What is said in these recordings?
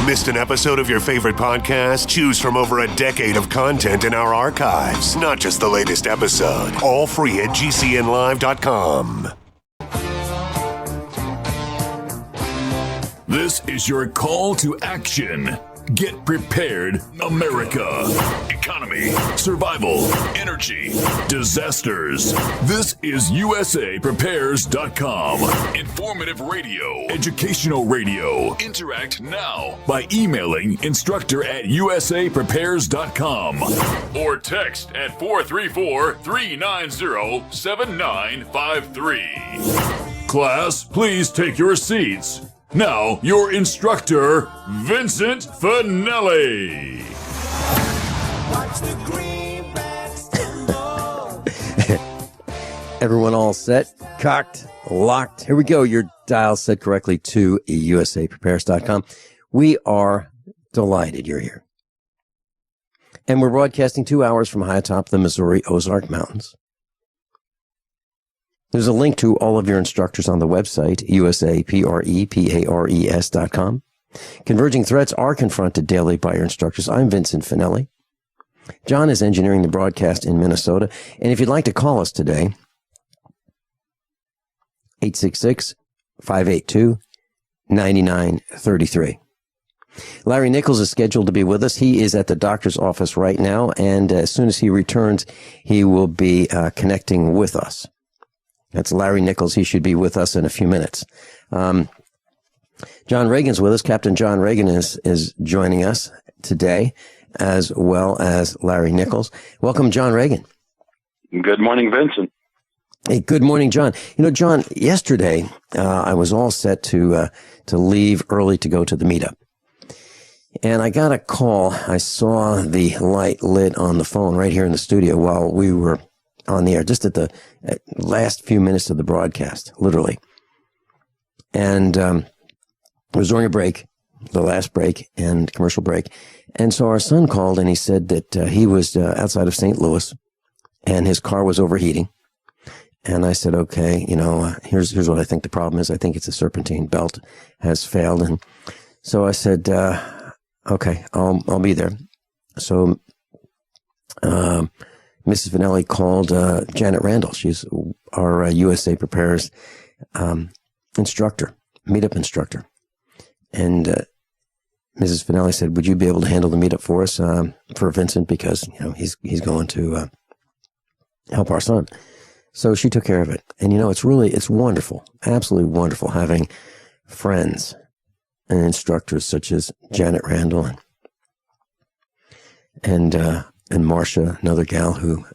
Missed an episode of your favorite podcast? Choose from over a decade of content in our archives, not just the latest episode. All free at GCNlive.com. This is your call to action. Get prepared, America. Economy, survival, energy, disasters. This is USAPrepares.com. Informative radio, educational radio. Interact now by emailing instructor@USAPrepares.com or text at 434-390-7953. Class, please take your seats. Now, your instructor, Vincent Finelli. Watch the greenbacks. Everyone all set, cocked, locked. Here we go. Your dial set correctly to USAPrepares.com. We are delighted you're here. And we're broadcasting 2 hours from high atop the Missouri Ozark Mountains. There's a link to all of your instructors on the website, USAPREPARES.com. Converging threats are confronted daily by your instructors. I'm Vincent Finelli. John is engineering the broadcast in Minnesota. And if you'd like to call us today, 866-582-9933. Larry Nichols is scheduled to be with us. He is at the doctor's office right now, and as soon as he returns, he will be connecting with us. That's Larry Nichols. He should be with us in a few minutes. John Regan's with us. Captain John Regan is joining us today, as well as Larry Nichols. Welcome, John Regan. Good morning, Vincent. Hey, good morning, John. You know, John, yesterday I was all set to leave early to go to the meetup. And I got a call. I saw the light lit on the phone right here in the studio while we were on the air, just at the last few minutes of the broadcast, literally. And it was during a break, the last break and commercial break. And so our son called and he said that he was outside of St. Louis and his car was overheating. And I said, okay, you know, here's what I think the problem is. I think it's a serpentine belt has failed. And so I said, okay, I'll be there. So, Mrs. Finelli called Janet Randall. She's our USA Prepares instructor, meetup instructor. And Mrs. Finelli said, would you be able to handle the meetup for us, for Vincent, because you know he's going to help our son. So she took care of it. And you know, it's wonderful, absolutely wonderful having friends and instructors such as Janet Randall and Marcia, another gal who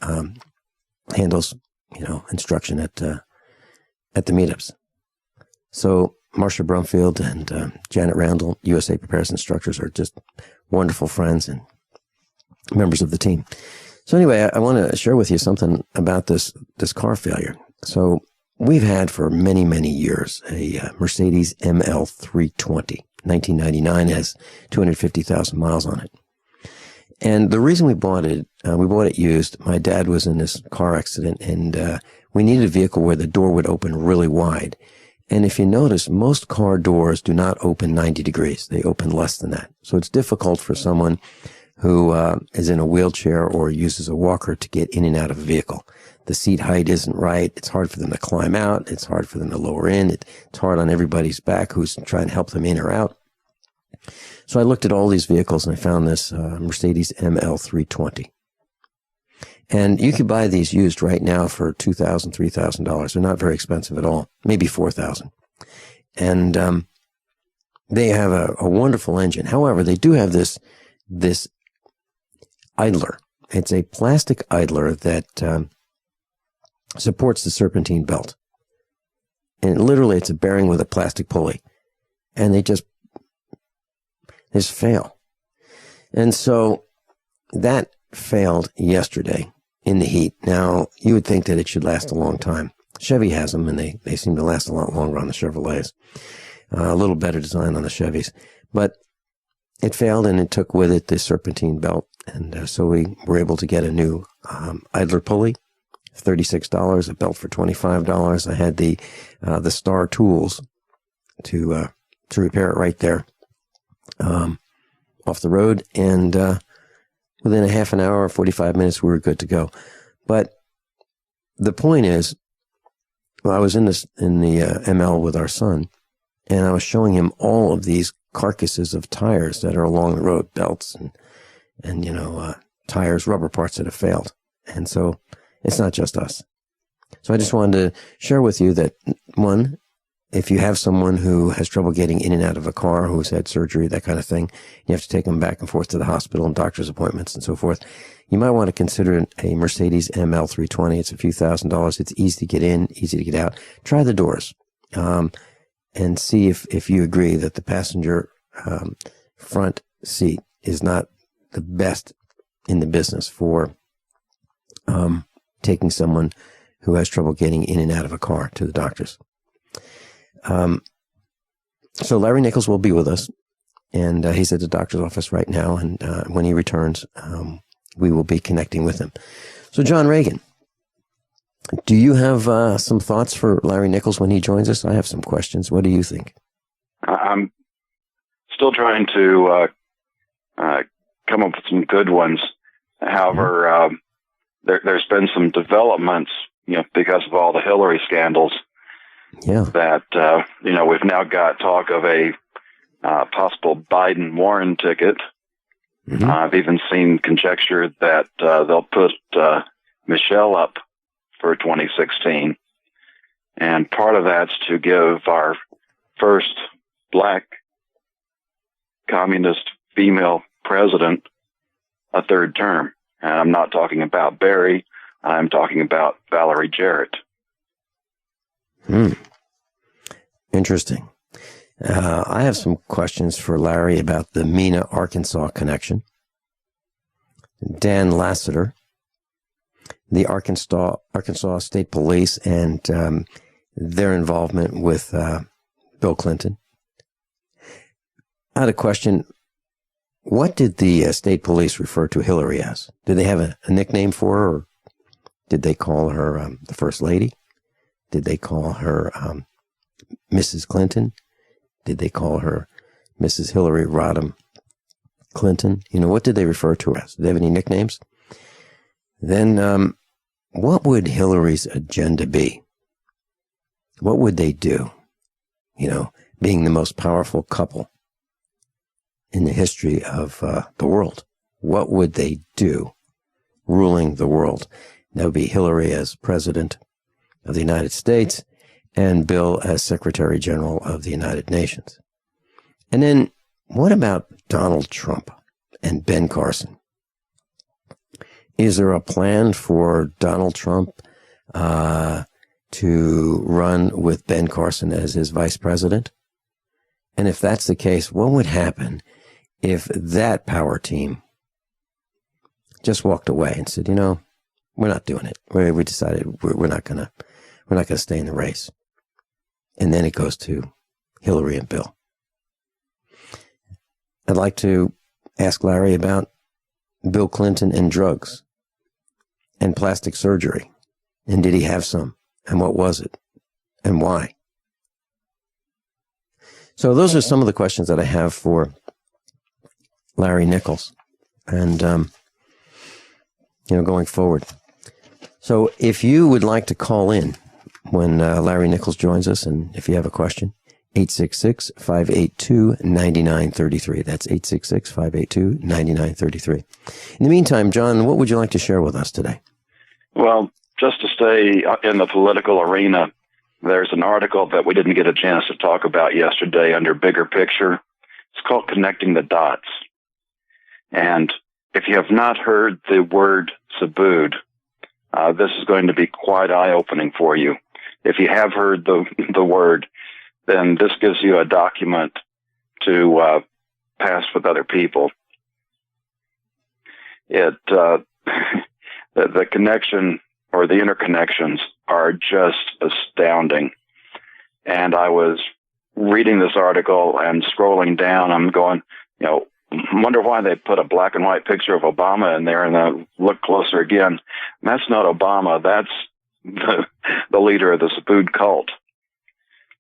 handles, you know, instruction at the meetups. So Marcia Brumfield and Janet Randall, USA Prepares instructors, are just wonderful friends and members of the team. So anyway, I want to share with you something about this car failure. So we've had for many, many years a Mercedes ML320, 1999, has 250,000 miles on it. And the reason we bought it used. My dad was in this car accident, and we needed a vehicle where the door would open really wide. And if you notice, most car doors do not open 90 degrees. They open less than that. So it's difficult for someone who is in a wheelchair or uses a walker to get in and out of a vehicle. The seat height isn't right. It's hard for them to climb out. It's hard for them to lower in. It's hard on everybody's back who's trying to help them in or out. So I looked at all these vehicles and I found this Mercedes ML320. And you could buy these used right now for $2,000, $3,000. They're not very expensive at all, maybe $4,000. And they have a wonderful engine. However, they do have this idler. It's a plastic idler that supports the serpentine belt. And literally it's a bearing with a plastic pulley. And they just fail. And so that failed yesterday in the heat. Now, you would think that it should last a long time. Chevy has them, and they seem to last a lot longer on the Chevrolets. A little better design on the Chevys. But it failed, and it took with it the serpentine belt. And so we were able to get a new idler pulley, $36, a belt for $25. I had the Star tools to repair it right there off the road, and within a half an hour or 45 minutes, we were good to go. But the point is, well, I was in the ML with our son, and I was showing him all of these carcasses of tires that are along the road, belts and tires, rubber parts that have failed. And so it's not just us. So I just wanted to share with you that, one, if you have someone who has trouble getting in and out of a car, who's had surgery, that kind of thing, you have to take them back and forth to the hospital and doctor's appointments and so forth, you might want to consider a Mercedes ML320. It's a few $1,000s. It's easy to get in, easy to get out. Try the doors, and see if you agree that the passenger front seat is not the best in the business for taking someone who has trouble getting in and out of a car to the doctors. So Larry Nichols will be with us, and he's at the doctor's office right now, and when he returns, we will be connecting with him. So John Regan, do you have some thoughts for Larry Nichols when he joins us? I have some questions. What do you think? I'm still trying to come up with some good ones. However, there's been some developments, because of all the Hillary scandals. Yeah. That, we've now got talk of a possible Biden-Warren ticket. Mm-hmm. I've even seen conjecture that they'll put Michelle up for 2016. And part of that's to give our first black communist female president a third term. And I'm not talking about Barry. I'm talking about Valerie Jarrett. Interesting. I have some questions for Larry about the MENA, Arkansas connection. Dan Lasater, the Arkansas State Police, and their involvement with Bill Clinton. I had a question. What did the state police refer to Hillary as? Did they have a nickname for her, or did they call her the First Lady? Did they call her Mrs. Clinton? Did they call her Mrs. Hillary Rodham Clinton? What did they refer to her as? Did they have any nicknames? Then what would Hillary's agenda be? What would they do? Being the most powerful couple in the history of the world. What would they do ruling the world? That would be Hillary as president of the United States and Bill as Secretary General of the United Nations. And then what about Donald Trump and Ben Carson? Is there a plan for Donald Trump to run with Ben Carson as his vice president? And if that's the case, what would happen if that power team just walked away and said, we're not doing it. We decided we're not going to stay in the race. And then it goes to Hillary and Bill. I'd like to ask Larry about Bill Clinton and drugs and plastic surgery. And did he have some? And what was it? And why? So those are some of the questions that I have for Larry Nichols and, going forward. So if you would like to call in when Larry Nichols joins us, and if you have a question, 866-582-9933. That's 866-582-9933. In the meantime, John, what would you like to share with us today? Well, just to stay in the political arena, there's an article that we didn't get a chance to talk about yesterday under Bigger Picture. It's called Connecting the Dots. And if you have not heard the word subdued, this is going to be quite eye-opening for you. If you have heard the word, then this gives you a document to pass with other people. The connection or the interconnections are just astounding. And I was reading this article and scrolling down. I'm going, wonder why they put a black and white picture of Obama in there, and then look closer again. That's not Obama. That's the leader of the Subud cult.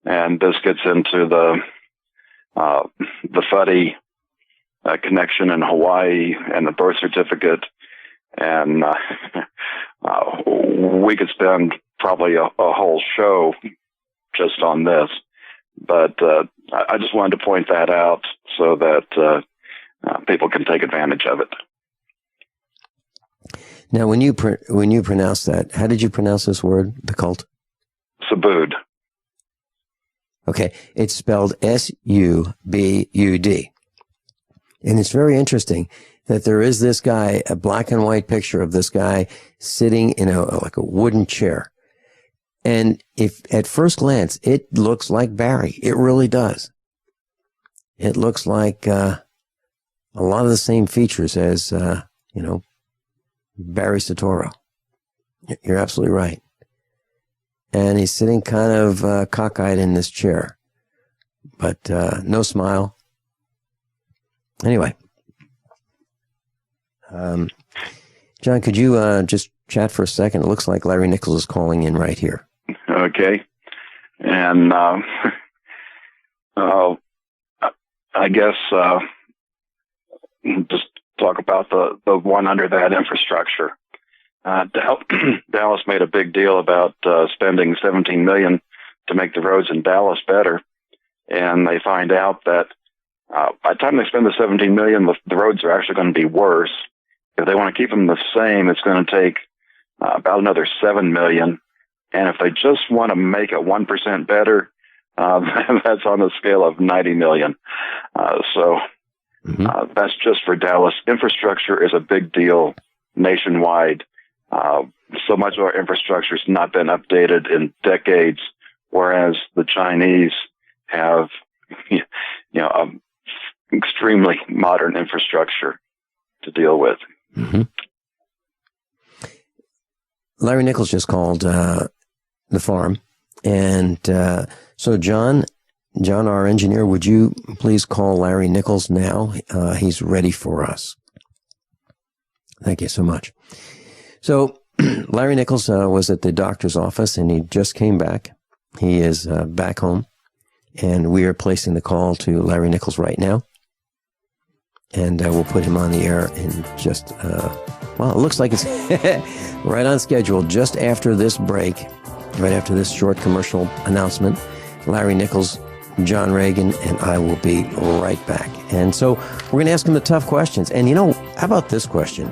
And this gets into the Fuddy connection in Hawaii and the birth certificate. And we could spend probably a whole show just on this. But I just wanted to point that out so that people can take advantage of it. Now, when you pronounce that, how did you pronounce this word, the cult? Subud. Okay, it's spelled S-U-B-U-D. And it's very interesting that there is this guy, a black and white picture of this guy sitting in like a wooden chair. And if at first glance, it looks like Barry. It really does. It looks like a lot of the same features as, Barry Soetoro. You're absolutely right. And he's sitting kind of cockeyed in this chair, but no smile. Anyway, John, could you just chat for a second? It looks like Larry Nichols is calling in right here. Okay. And I guess just talk about the one under that infrastructure. Dallas made a big deal about spending $17 million to make the roads in Dallas better, and they find out that by the time they spend the $17 million, the roads are actually going to be worse. If they want to keep them the same, it's going to take about another $7 million, and if they just want to make it 1% better, that's on the scale of $90 million. That's just for Dallas. Infrastructure is a big deal nationwide. So much of our infrastructure has not been updated in decades, whereas the Chinese have, extremely modern infrastructure to deal with. Mm-hmm. Larry Nichols just called the farm, and so John, our engineer, would you please call Larry Nichols now? He's ready for us. Thank you so much. So Larry Nichols was at the doctor's office, and he just came back. He is back home, and we are placing the call to Larry Nichols right now. And we'll put him on the air in just, it looks like it's right on schedule. Just after this break, right after this short commercial announcement, Larry Nichols, John Regan, and I will be right back. And so we're going to ask him the tough questions. And how about this question?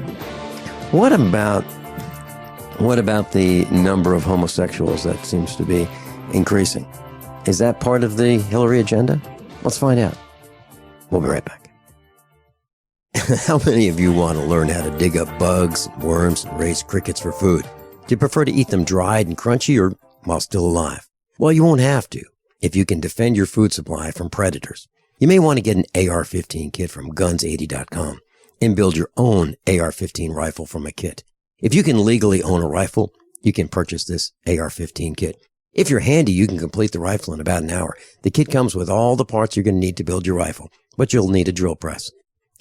What about the number of homosexuals that seems to be increasing? Is that part of the Hillary agenda? Let's find out. We'll be right back. How many of you want to learn how to dig up bugs, worms, and raise crickets for food? Do you prefer to eat them dried and crunchy or while still alive? Well, you won't have to if you can defend your food supply from predators. You may want to get an AR-15 kit from guns80.com and build your own AR-15 rifle from a kit. If you can legally own a rifle, you can purchase this AR-15 kit. If you're handy, you can complete the rifle in about an hour. The kit comes with all the parts you're going to need to build your rifle, but you'll need a drill press.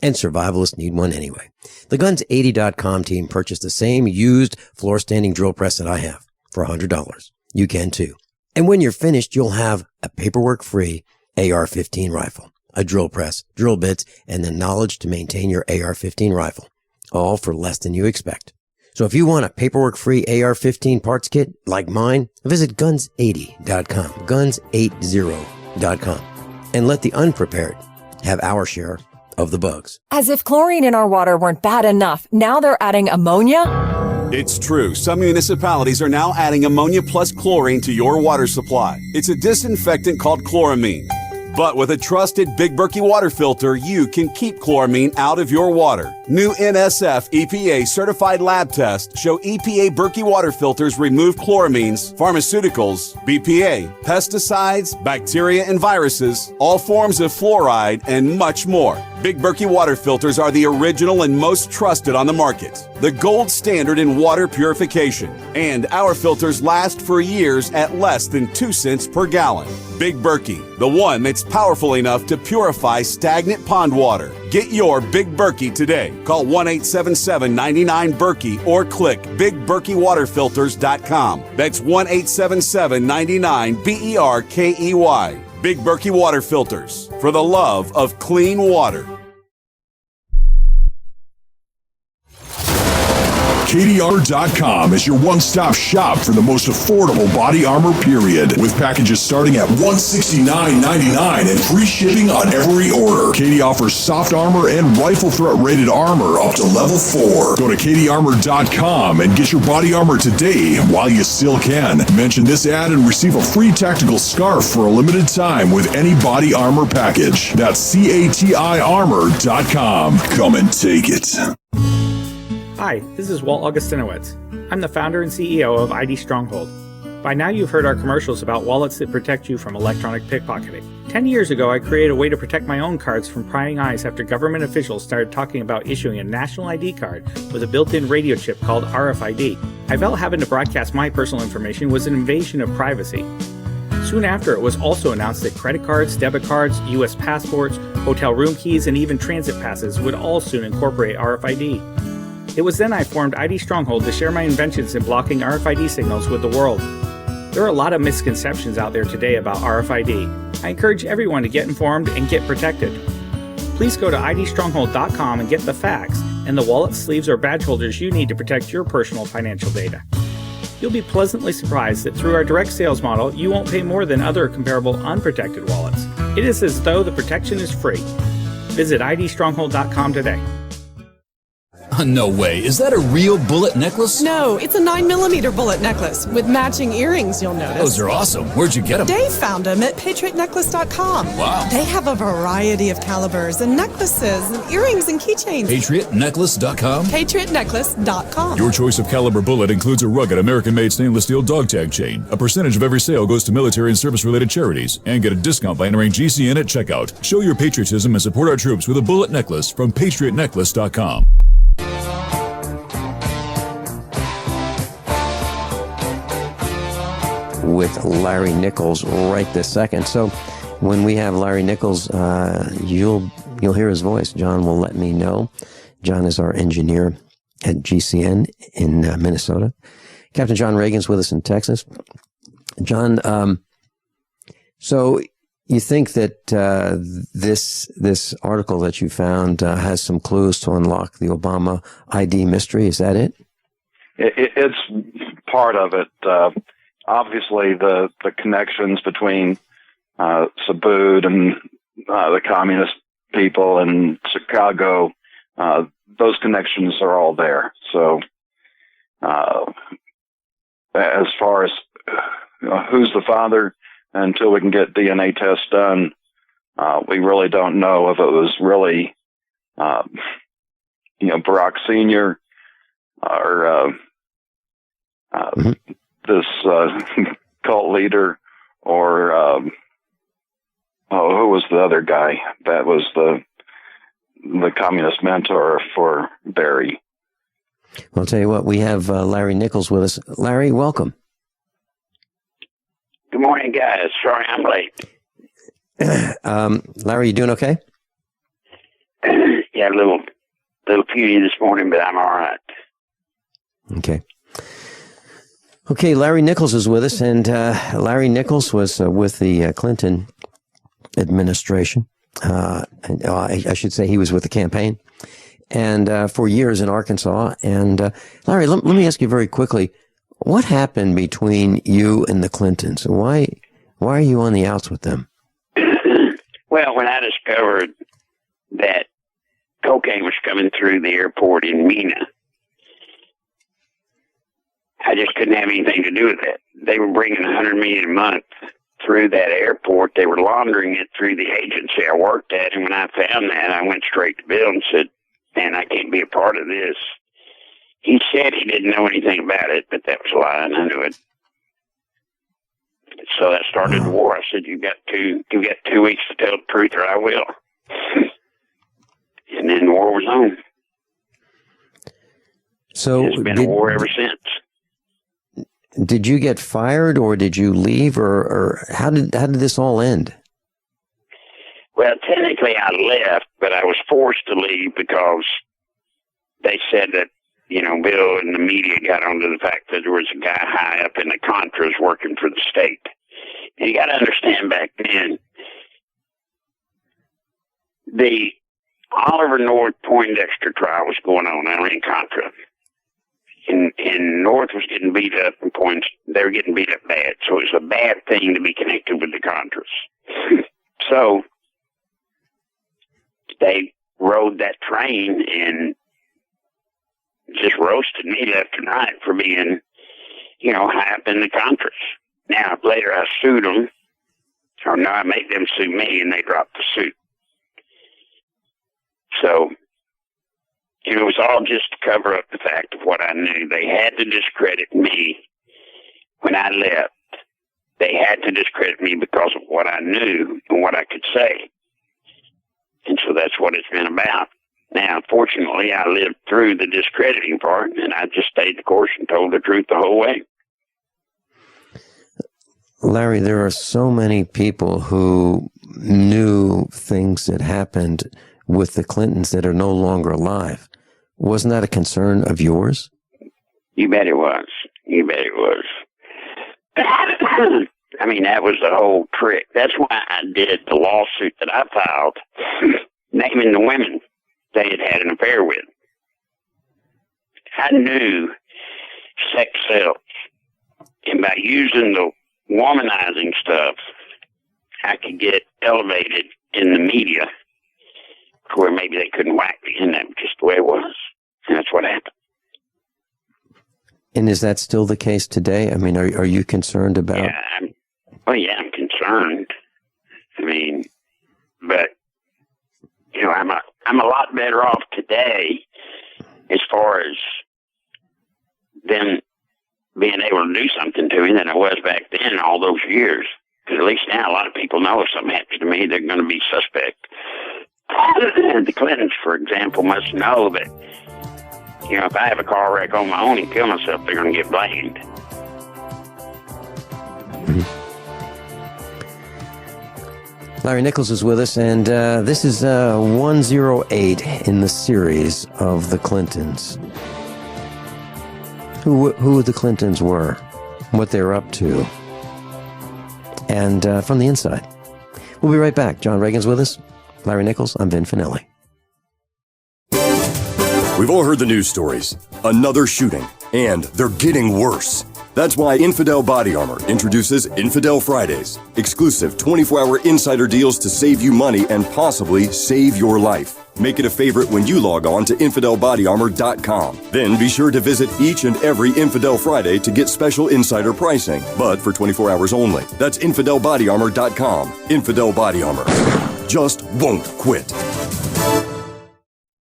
And survivalists need one anyway. The Guns80.com team purchased the same used floor-standing drill press that I have for $100. You can too. And when you're finished, you'll have a paperwork-free AR-15 rifle, a drill press, drill bits, and the knowledge to maintain your AR-15 rifle, all for less than you expect. So if you want a paperwork-free AR-15 parts kit like mine, visit Guns80.com, Guns80.com, and let the unprepared have our share of the bugs. As if chlorine in our water weren't bad enough, now they're adding ammonia? It's true. Some municipalities are now adding ammonia plus chlorine to your water supply. It's a disinfectant called chloramine. But with a trusted Big Berkey water filter, you can keep chloramine out of your water. New NSF EPA certified lab tests show EPA Berkey water filters remove chloramines, pharmaceuticals, BPA, pesticides, bacteria and viruses, all forms of fluoride, and much more. Big Berkey water filters are the original and most trusted on the market, the gold standard in water purification. And our filters last for years at less than 2 cents per gallon. Big Berkey, the one that's powerful enough to purify stagnant pond water. Get your Big Berkey today. Call 1-877-99-BERKEY or click BigBerkeyWaterFilters.com. That's 1-877-99-BERKEY. Big Berkey Water Filters, for the love of clean water. KDR.com is your one-stop shop for the most affordable body armor, period. With packages starting at $169.99 and free shipping on every order. KD offers soft armor and rifle threat rated armor up to level 4. Go to KDArmor.com and get your body armor today while you still can. Mention this ad and receive a free tactical scarf for a limited time with any body armor package. That's CATIarmor.com. Come and take it. Hi, this is Walt Augustinowitz. I'm the founder and CEO of ID Stronghold. By now you've heard our commercials about wallets that protect you from electronic pickpocketing. 10 years ago, I created a way to protect my own cards from prying eyes after government officials started talking about issuing a national ID card with a built-in radio chip called RFID. I felt having to broadcast my personal information was an invasion of privacy. Soon after, it was also announced that credit cards, debit cards, U.S. passports, hotel room keys, and even transit passes would all soon incorporate RFID. It was then I formed ID Stronghold to share my inventions in blocking RFID signals with the world. There are a lot of misconceptions out there today about RFID. I encourage everyone to get informed and get protected. Please go to idstronghold.com and get the facts and the wallets, sleeves, or badge holders you need to protect your personal financial data. You'll be pleasantly surprised that through our direct sales model, you won't pay more than other comparable unprotected wallets. It is as though the protection is free. Visit idstronghold.com today. No way. Is that a real bullet necklace? No, it's a 9mm bullet necklace with matching earrings, you'll notice. Those are awesome. Where'd you get them? Dave found them at patriotnecklace.com. Wow. They have a variety of calibers and necklaces and earrings and keychains. Patriotnecklace.com? Patriotnecklace.com. Your choice of caliber bullet includes a rugged American-made stainless steel dog tag chain. A percentage of every sale goes to military and service-related charities. And get a discount by entering GCN at checkout. Show your patriotism and support our troops with a bullet necklace from patriotnecklace.com. With Larry Nichols right this second. So when we have Larry Nichols, you'll hear his voice. John will let me know. John is our engineer at GCN in Minnesota. Captain John Regan's with us in Texas. John, so you think that this article that you found has some clues to unlock the Obama ID mystery? Is that it? It's part of it. Obviously, the connections between Saboot and the communist people in Chicago, those connections are all there. So, as far as who's the father, until we can get DNA tests done, we really don't know if it was really, Barack Sr. or this cult leader, or who was the other guy that was the communist mentor for Barry? Well, I'll tell you what, we have Larry Nichols with us. Larry, welcome. Good morning, guys. Sorry I'm late. Larry, you doing okay? Yeah, a little puny this morning, but I'm all right. Okay, Larry Nichols is with us, and Larry Nichols was with the Clinton administration. I should say he was with the campaign, and for years in Arkansas. And Larry, let me ask you very quickly, what happened between you and the Clintons? Why are you on the outs with them? Well, when I discovered that cocaine was coming through the airport in MENA, I just couldn't have anything to do with it. They were bringing $100 million a month through that airport. They were laundering it through the agency I worked at. And when I found that, I went straight to Bill and said, man, I can't be a part of this. He said he didn't know anything about it, but that was a lie, and I knew it. So that started the war. I said, you got 2 weeks to tell the truth or I will. And then the war was on. So it's been a war ever since. Did you get fired, or did you leave, or how did this all end? Well, technically I left, but I was forced to leave because they said that, Bill and the media got onto the fact that there was a guy high up in the Contras working for the state. And you got to understand, back then, the Oliver North Poindexter trial was going on in Contra. and North was getting beat up in points. They were getting beat up bad. So it was a bad thing to be connected with the Contras. So they rode that train and just roasted me left and right for being, high up in the Contras. Now, later I sued them. Or no, I made them sue me, and they dropped the suit. So, it was all just to cover up the fact of what I knew. They had to discredit me when I left. They had to discredit me because of what I knew and what I could say. And so that's what it's been about. Now, fortunately, I lived through the discrediting part, and I just stayed the course and told the truth the whole way. Larry, there are so many people who knew things that happened with the Clintons that are no longer alive. Wasn't that a concern of yours? You bet it was. You bet it was. I mean, that was the whole trick. That's why I did the lawsuit that I filed, naming the women they had had an affair with. I knew sex sells. And by using the womanizing stuff, I could get elevated in the media to where maybe they couldn't whack me, and that was just the way it was. And that's what happened. And is that still the case today? I mean, are you concerned about... Yeah, I'm concerned. I mean, but, I'm a lot better off today as far as them being able to do something to me than I was back then all those years. Because at least now a lot of people know if something happens to me, they're going to be suspect. The Clintons, for example, must know that, if I have a car wreck on my own and kill myself, they're going to get blamed. Larry Nichols is with us, and this is 108 in the series of the Clintons. Who the Clintons were, what they're up to, and from the inside. We'll be right back. John Reagan's with us. Larry Nichols, I'm Vin Finelli. We've all heard the news stories. Another shooting, and they're getting worse. That's why Infidel Body Armor introduces Infidel Fridays, exclusive 24-hour insider deals to save you money and possibly save your life. Make it a favorite when you log on to InfidelBodyArmor.com. Then be sure to visit each and every Infidel Friday to get special insider pricing, but for 24 hours only. That's InfidelBodyArmor.com. Infidel Body Armor. Just won't quit.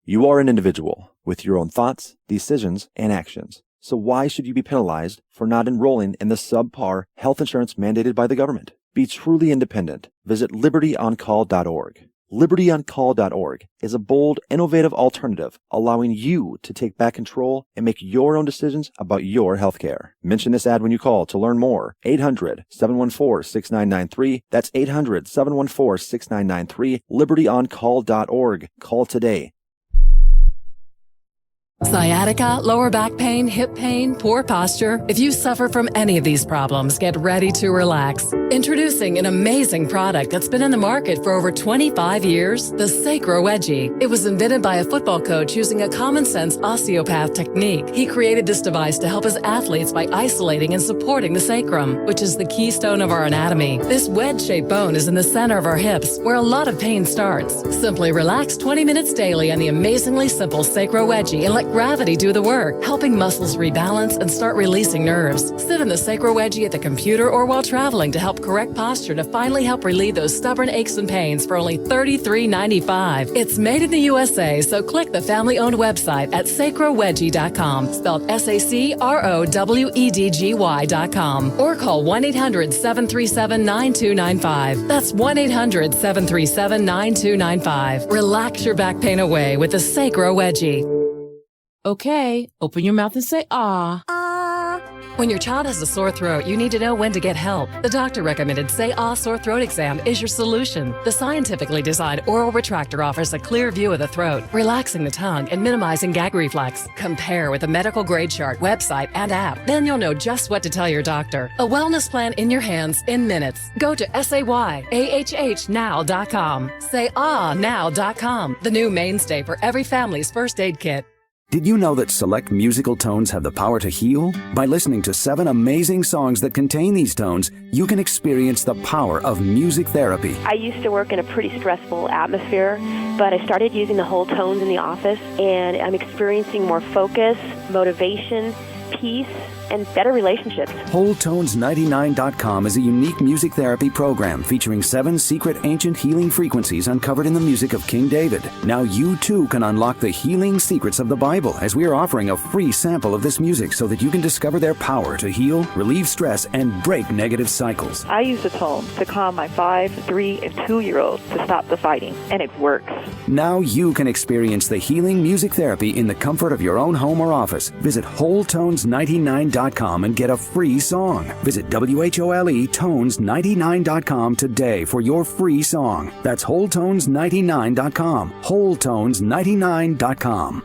You are an individual with your own thoughts, decisions, and actions. So why should you be penalized for not enrolling in the subpar health insurance mandated by the government? Be truly independent. Visit LibertyOnCall.org. LibertyOnCall.org is a bold, innovative alternative allowing you to take back control and make your own decisions about your health care. Mention this ad when you call to learn more. 800-714-6993. That's 800-714-6993. LibertyOnCall.org. Call today. Sciatica, lower back pain, hip pain, poor posture. If you suffer from any of these problems, get ready to relax. Introducing an amazing product that's been in the market for over 25 years, the Sacro Wedgie. It was invented by a football coach using a common-sense osteopath technique. He created this device to help his athletes by isolating and supporting the sacrum, which is the keystone of our anatomy. This wedge-shaped bone is in the center of our hips, where a lot of pain starts. Simply relax 20 minutes daily on the amazingly simple Sacro Wedgie and let gravity do the work, helping muscles rebalance and start releasing nerves. Sit in the Sacro Wedgie at the computer or while traveling to help correct posture to finally help relieve those stubborn aches and pains for only $33.95. It's made in the USA, so click the family-owned website at sacrowedgie.com, spelled SACROWEDGY.com, or call 1-800-737-9295. That's 1-800-737-9295. Relax your back pain away with the Sacro Wedgie. Okay, open your mouth and say ah. When your child has a sore throat, you need to know when to get help. The doctor recommended Say Ah Sore Throat Exam is your solution. The scientifically designed oral retractor offers a clear view of the throat, relaxing the tongue and minimizing gag reflex. Compare with a medical grade chart, website, and app. Then you'll know just what to tell your doctor. A wellness plan in your hands in minutes. Go to SAYAHHnow.com. SayAhNow.com, the new mainstay for every family's first aid kit. Did you know that select musical tones have the power to heal? By listening to 7 amazing songs that contain these tones, you can experience the power of music therapy. I used to work in a pretty stressful atmosphere, but I started using the whole tones in the office, and I'm experiencing more focus, motivation, peace, and better relationships. WholeTones99.com is a unique music therapy program featuring 7 secret ancient healing frequencies uncovered in the music of King David. Now you too can unlock the healing secrets of the Bible, as we are offering a free sample of this music so that you can discover their power to heal, relieve stress, and break negative cycles. I use the tone to calm my 5, 3, and 2-year-olds to stop the fighting, and it works. Now you can experience the healing music therapy in the comfort of your own home or office. Visit WholeTones99.com and get a free song. Visit WHOLETones99.com today for your free song. That's WholeTones99.com. WholeTones99.com.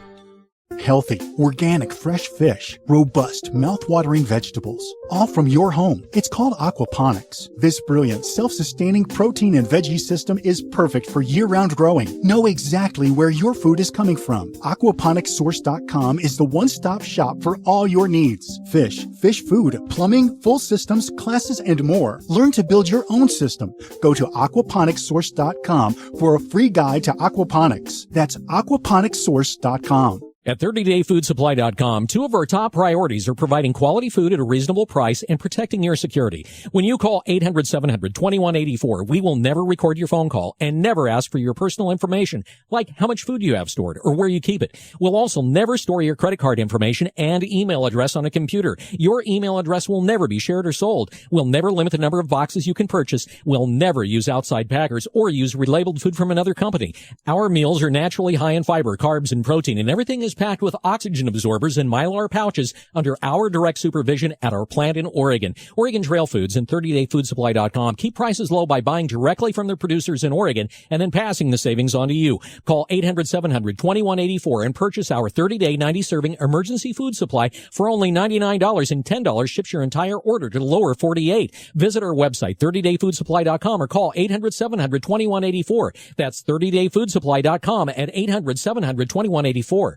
Healthy, organic, fresh fish, robust, mouth-watering vegetables, all from your home. It's called aquaponics. This brilliant, self-sustaining protein and veggie system is perfect for year-round growing. Know exactly where your food is coming from. Aquaponicssource.com is the one-stop shop for all your needs. Fish, fish food, plumbing, full systems, classes, and more. Learn to build your own system. Go to aquaponicssource.com for a free guide to aquaponics. That's aquaponicssource.com. At 30dayfoodsupply.com, 2 of our top priorities are providing quality food at a reasonable price and protecting your security. When you call 800-700-2184, we will never record your phone call and never ask for your personal information, like how much food you have stored or where you keep it. We'll also never store your credit card information and email address on a computer. Your email address will never be shared or sold. We'll never limit the number of boxes you can purchase. We'll never use outside packers or use relabeled food from another company. Our meals are naturally high in fiber, carbs, and protein, and everything is packed with oxygen absorbers and Mylar pouches under our direct supervision at our plant in Oregon. Oregon Trail Foods and 30dayfoodsupply.com keep prices low by buying directly from their producers in Oregon and then passing the savings on to you. Call 800-700-2184 and purchase our 30-day 90-serving emergency food supply for only $99, and $10 ships your entire order to the lower 48. Visit our website, 30dayfoodsupply.com, or call 800-700-2184. That's 30dayfoodsupply.com at 800-700-2184.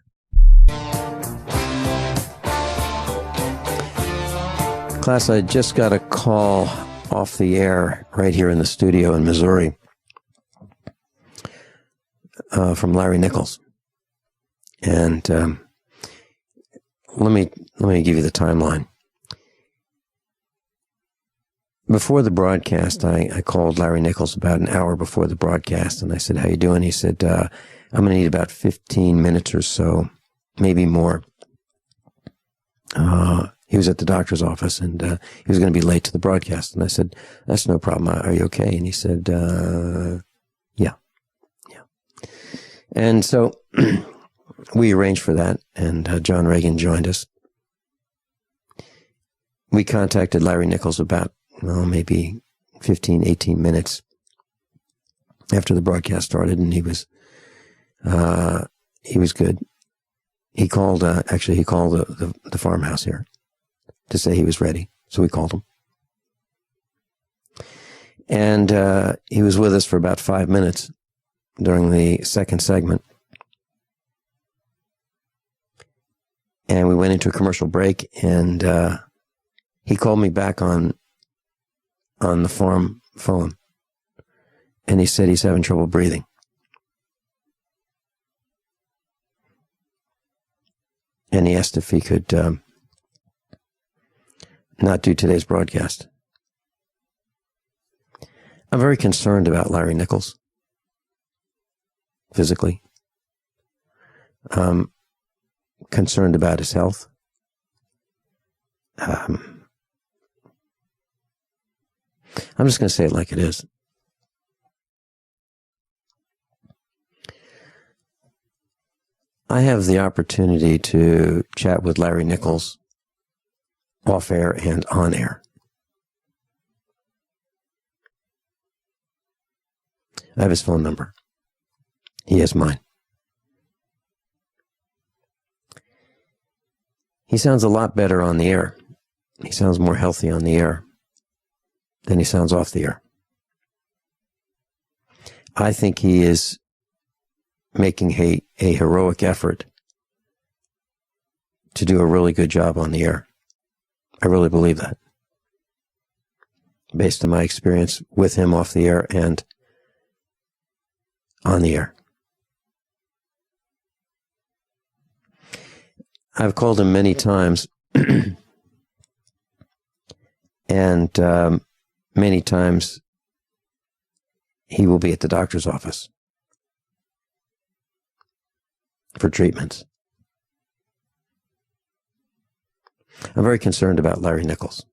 Class, I just got a call off the air right here in the studio in Missouri from Larry Nichols. And let me give you the timeline. Before the broadcast, I called Larry Nichols about an hour before the broadcast, and I said, "How you doing?" He said, "I'm going to need about 15 minutes or so, maybe more." He was at the doctor's office, and he was going to be late to the broadcast. And I said, "That's no problem. Are you okay?" And he said, yeah. And so we arranged for that, and John Regan joined us. We contacted Larry Nichols about, maybe 15, 18 minutes after the broadcast started, and he was good. He called, the farmhouse here to say he was ready. So we called him. And he was with us for about 5 minutes during the second segment. And we went into a commercial break, and he called me back on the farm phone. And he said he's having trouble breathing. And he asked if he could not do today's broadcast. I'm very concerned about Larry Nichols, physically. I'm concerned about his health. I'm just going to say it like it is. I have the opportunity to chat with Larry Nichols off air and on air. I have his phone number. He has mine. He sounds a lot better on the air. He sounds more healthy on the air than he sounds off the air. I think he is making a heroic effort to do a really good job on the air. I really believe that, based on my experience with him off the air and on the air. I've called him many times, and many times he will be at the doctor's office for treatments. I'm very concerned about Larry Nichols.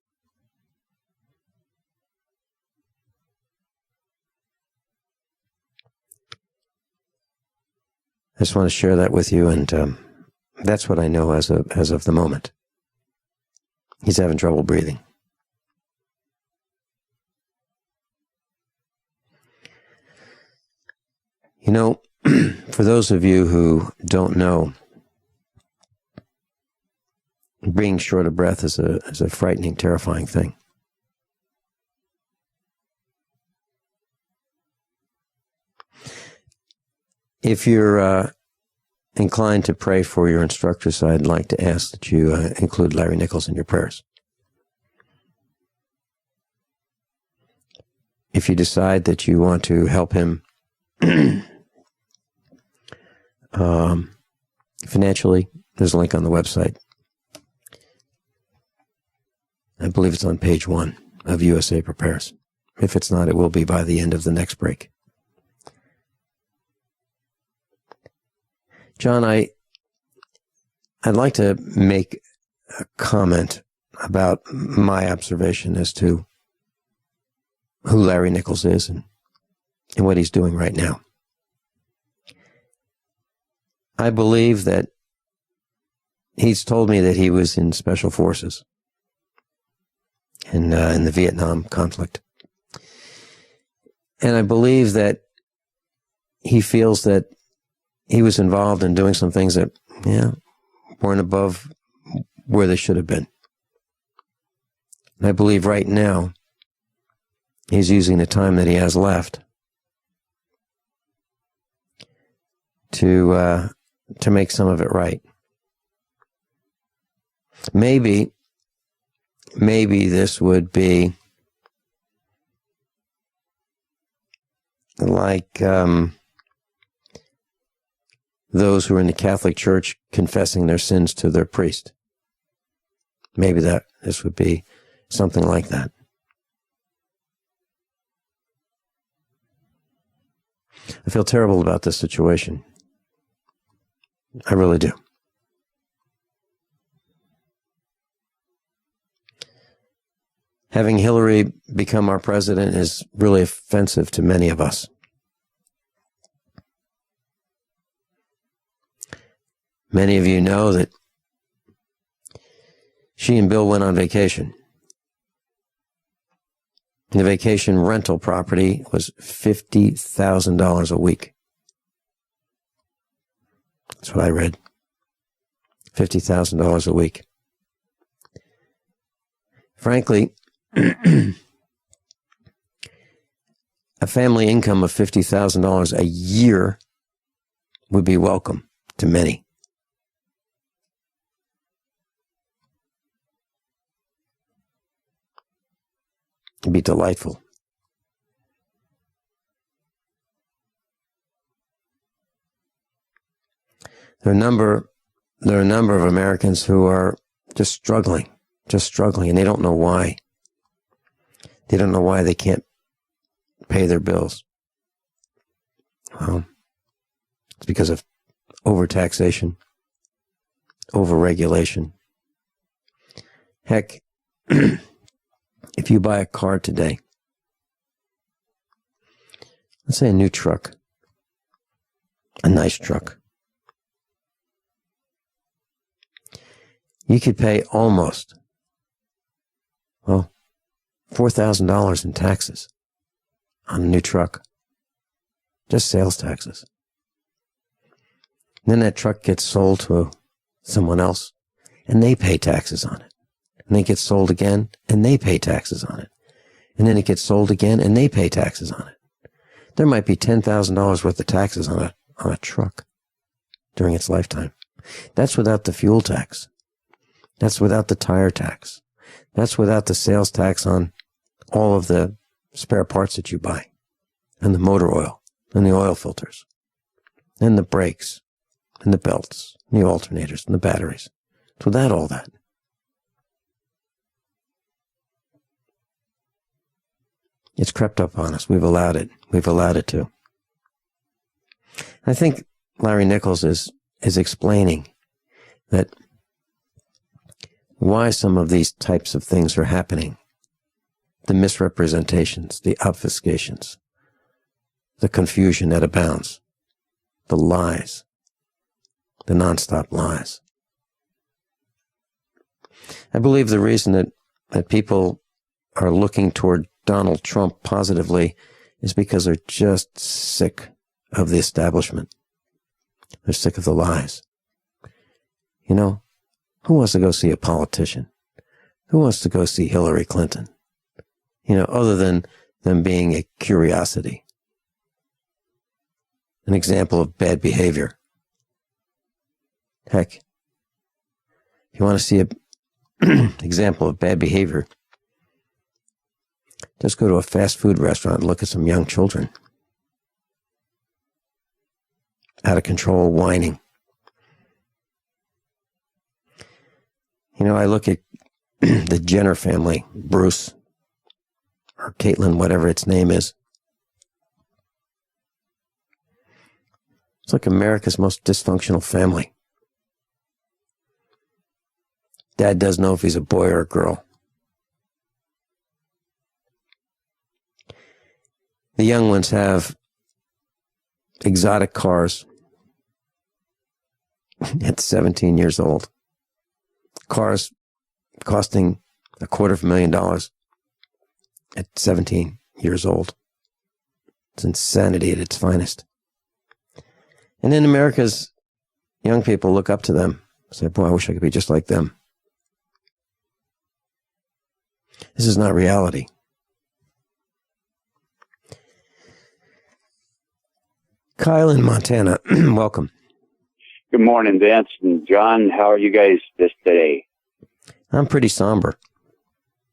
I just want to share that with you, and that's what I know as of the moment. He's having trouble breathing. You know, for those of you who don't know, being short of breath is a frightening, terrifying thing. If you're inclined to pray for your instructors, I'd like to ask that you include Larry Nichols in your prayers. If you decide that you want to help him financially, there's a link on the website. I believe it's on page 1 of USA Prepares. If it's not, it will be by the end of the next break. John, I'd like to make a comment about my observation as to who Larry Nichols is and what he's doing right now. I believe that he's told me that he was in Special Forces in the Vietnam conflict. And I believe that he feels that he was involved in doing some things that, weren't above where they should have been. And I believe right now he's using the time that he has left to make some of it right. Maybe this would be like those who are in the Catholic Church confessing their sins to their priest. Maybe this would be something like that. I feel terrible about this situation. I really do. Having Hillary become our president is really offensive to many of us. Many of you know that she and Bill went on vacation. The vacation rental property was $50,000 a week. That's what I read. $50,000 a week. Frankly, a family income of $50,000 a year would be welcome to many. It'd be delightful. There are a number of Americans who are just struggling, and they don't know why. They don't know why they can't pay their bills. Well, it's because of overtaxation, overregulation. Heck, if you buy a car today, let's say a new truck, a nice truck, you could pay almost, $4,000 in taxes on a new truck. Just sales taxes. And then that truck gets sold to someone else, and they pay taxes on it. And then it gets sold again, and they pay taxes on it. And then it gets sold again, and they pay taxes on it. There might be $10,000 worth of taxes on a truck during its lifetime. That's without the fuel tax. That's without the tire tax. That's without the sales tax on all of the spare parts that you buy, and the motor oil, and the oil filters, and the brakes, and the belts, and the alternators, and the batteries. It's without all that. It's crept up on us. We've allowed it. We've allowed it to. I think Larry Nichols is explaining that why some of these types of things are happening. The misrepresentations, the obfuscations, the confusion that abounds, the lies, the nonstop lies. I believe the reason that people are looking toward Donald Trump positively is because they're just sick of the establishment. They're sick of the lies. You know, who wants to go see a politician? Who wants to go see Hillary Clinton? You know, other than them being a curiosity, an example of bad behavior. Heck, if you want to see an example of bad behavior, just go to a fast food restaurant and look at some young children. Out of control, whining. You know, I look at the Jenner family, Bruce, or Caitlin, whatever its name is. It's like America's most dysfunctional family. Dad doesn't know if he's a boy or a girl. The young ones have exotic cars at 17 years old. Cars costing $250,000 at 17 years old. It's insanity at its finest. And then America's young people look up to them, say, boy, I wish I could be just like them. This is not reality. Kyle in Montana, welcome. Good morning, Vince and John. How are you guys this today? I'm pretty somber.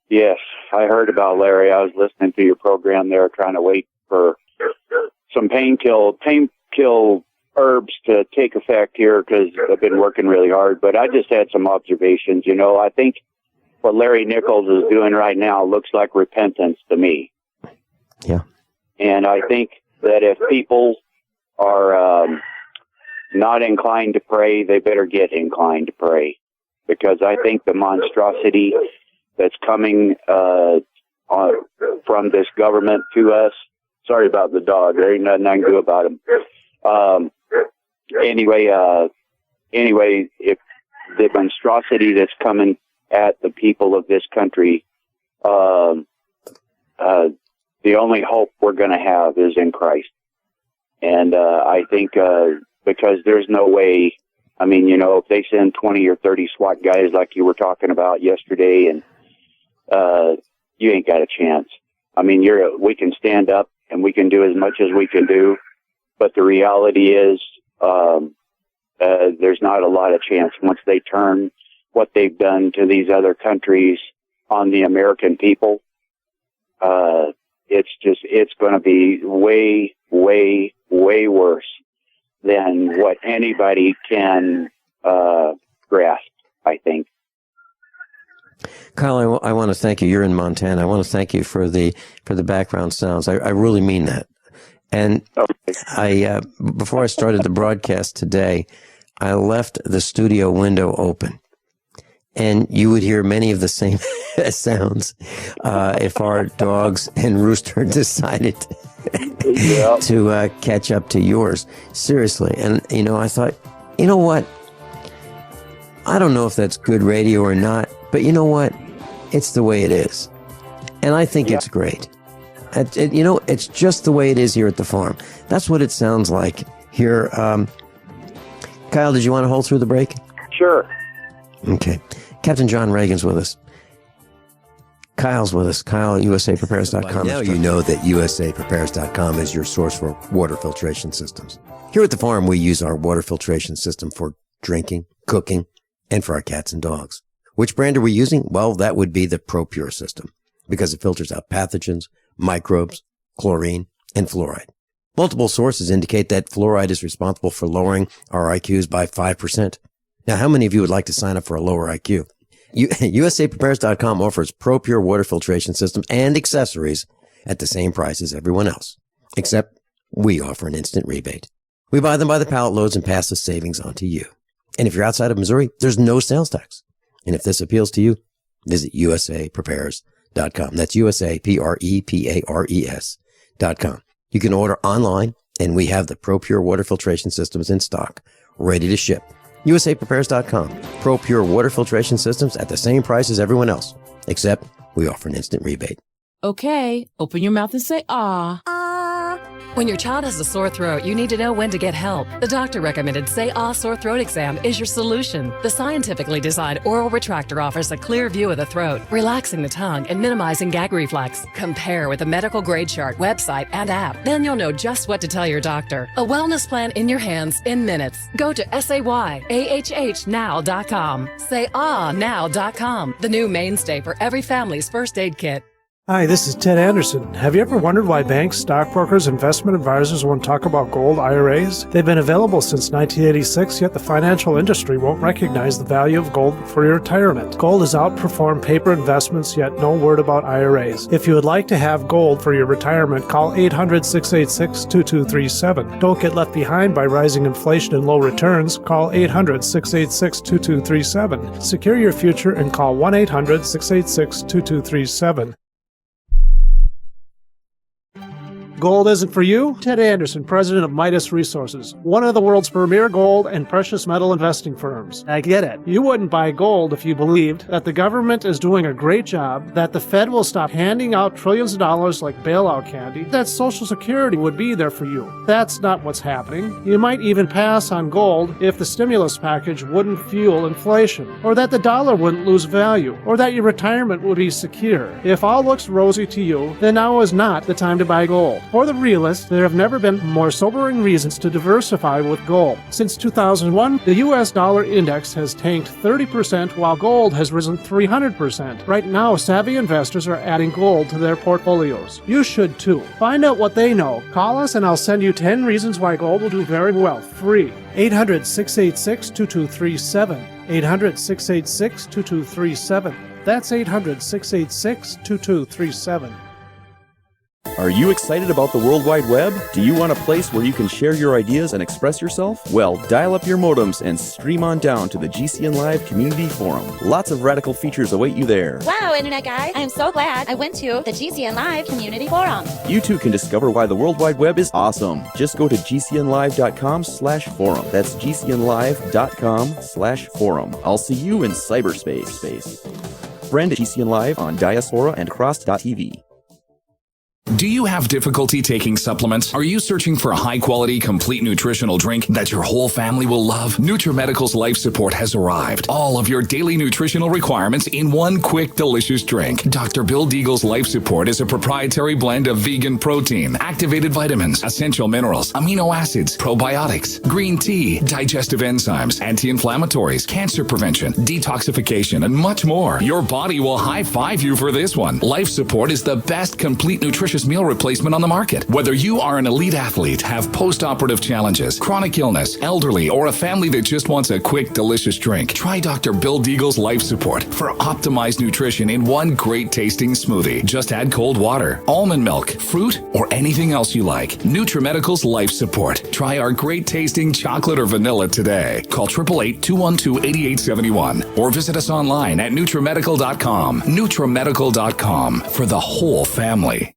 Yes, I heard about Larry. I was listening to your program there, trying to wait for some pain kill herbs to take effect here because I've been working really hard. But I just had some observations. You know, I think what Larry Nichols is doing right now looks like repentance to me. Yeah. And I think that if people are not inclined to pray, they better get inclined to pray. Because I think the monstrosity that's coming from this government to us, sorry about the dog, there ain't nothing I can do about him. Anyway, if the monstrosity that's coming at the people of this country, the only hope we're going to have is in Christ. And I think because there's no way, I mean, you know, if they send 20 or 30 SWAT guys like you were talking about yesterday, and you ain't got a chance. I mean, we can stand up and we can do as much as we can do, but the reality is there's not a lot of chance once they turn what they've done to these other countries on the American people. It's going to be way, way, way worse than what anybody can grasp, I think. Kyle, I want to thank you. You're in Montana. I want to thank you for the background sounds. I really mean that. And I before I started the broadcast today, I left the studio window open, and you would hear many of the same sounds if our dogs and rooster decided to catch up to yours. Seriously. And, you know, I thought, you know what? I don't know if that's good radio or not, but you know what? It's the way it is. And I think it's great. You know, it's just the way it is here at the farm. That's what it sounds like here. Kyle, did you want to hold through the break? Sure. Okay. Captain John Reagan's with us. Kyle's with us. Kyle at USAPrepares.com. Now you know that USAPrepares.com is your source for water filtration systems. Here at the farm, we use our water filtration system for drinking, cooking, and for our cats and dogs. Which brand are we using? Well, that would be the ProPure system because it filters out pathogens, microbes, chlorine, and fluoride. Multiple sources indicate that fluoride is responsible for lowering our IQs by 5%. Now, how many of you would like to sign up for a lower IQ? USAPrepares.com offers ProPure water filtration systems and accessories at the same price as everyone else, except we offer an instant rebate. We buy them by the pallet loads and pass the savings on to you. And if you're outside of Missouri, there's no sales tax. And if this appeals to you, visit USAPrepares.com. That's USAPrepares.com. You can order online, and we have the ProPure water filtration systems in stock, ready to ship. USAPrepares.com. ProPure water filtration systems at the same price as everyone else, except we offer an instant rebate. Okay, open your mouth and say ah. When your child has a sore throat, you need to know when to get help. The doctor recommended Say Ah Sore Throat Exam is your solution. The scientifically designed oral retractor offers a clear view of the throat, relaxing the tongue and minimizing gag reflex. Compare with a medical grade chart, website, and app. Then you'll know just what to tell your doctor. A wellness plan in your hands in minutes. Go to SayAHHnow.com. SayAhNow.com, the new mainstay for every family's first aid kit. Hi, this is Ted Anderson. Have you ever wondered why banks, stockbrokers, investment advisors won't talk about gold IRAs? They've been available since 1986, yet the financial industry won't recognize the value of gold for your retirement. Gold has outperformed paper investments, yet no word about IRAs. If you would like to have gold for your retirement, call 800-686-2237. Don't get left behind by rising inflation and low returns. Call 800-686-2237. Secure your future and call 1-800-686-2237. Gold isn't for you? Ted Anderson, president of Midas Resources, one of the world's premier gold and precious metal investing firms. I get it. You wouldn't buy gold if you believed that the government is doing a great job, that the Fed will stop handing out trillions of dollars like bailout candy, that Social Security would be there for you. That's not what's happening. You might even pass on gold if the stimulus package wouldn't fuel inflation, or that the dollar wouldn't lose value, or that your retirement would be secure. If all looks rosy to you, then now is not the time to buy gold. For the realists, there have never been more sobering reasons to diversify with gold. Since 2001, the U.S. dollar index has tanked 30% while gold has risen 300%. Right now, savvy investors are adding gold to their portfolios. You should too. Find out what they know. Call us and I'll send you 10 reasons why gold will do very well, free. 800-686-2237. 800-686-2237. That's 800-686-2237. Are you excited about the World Wide Web? Do you want a place where you can share your ideas and express yourself? Well, dial up your modems and stream on down to the GCN Live Community Forum. Lots of radical features await you there. Wow, Internet guy, I'm so glad I went to the GCN Live Community Forum. You too can discover why the World Wide Web is awesome. Just go to gcnlive.com/forum. That's gcnlive.com/forum. I'll see you in cyberspace. Friend GCN Live on Diaspora and Cross.tv. Do you have difficulty taking supplements? Are you searching for a high-quality, complete nutritional drink that your whole family will love? NutriMedical's Life Support has arrived. All of your daily nutritional requirements in one quick, delicious drink. Dr. Bill Deagle's Life Support is a proprietary blend of vegan protein, activated vitamins, essential minerals, amino acids, probiotics, green tea, digestive enzymes, anti-inflammatories, cancer prevention, detoxification, and much more. Your body will high-five you for this one. Life Support is the best complete nutritious meal replacement on the market. Whether you are an elite athlete, have post-operative challenges, chronic illness, elderly, or a family that just wants a quick, delicious drink, try Dr. Bill Deagle's Life Support for optimized nutrition in one great tasting smoothie. Just add cold water, almond milk, fruit, or anything else you like. NutriMedical's Life Support. Try our great tasting chocolate or vanilla today. Call 888-212-8871 or visit us online at NutriMedical.com. NutriMedical.com for the whole family.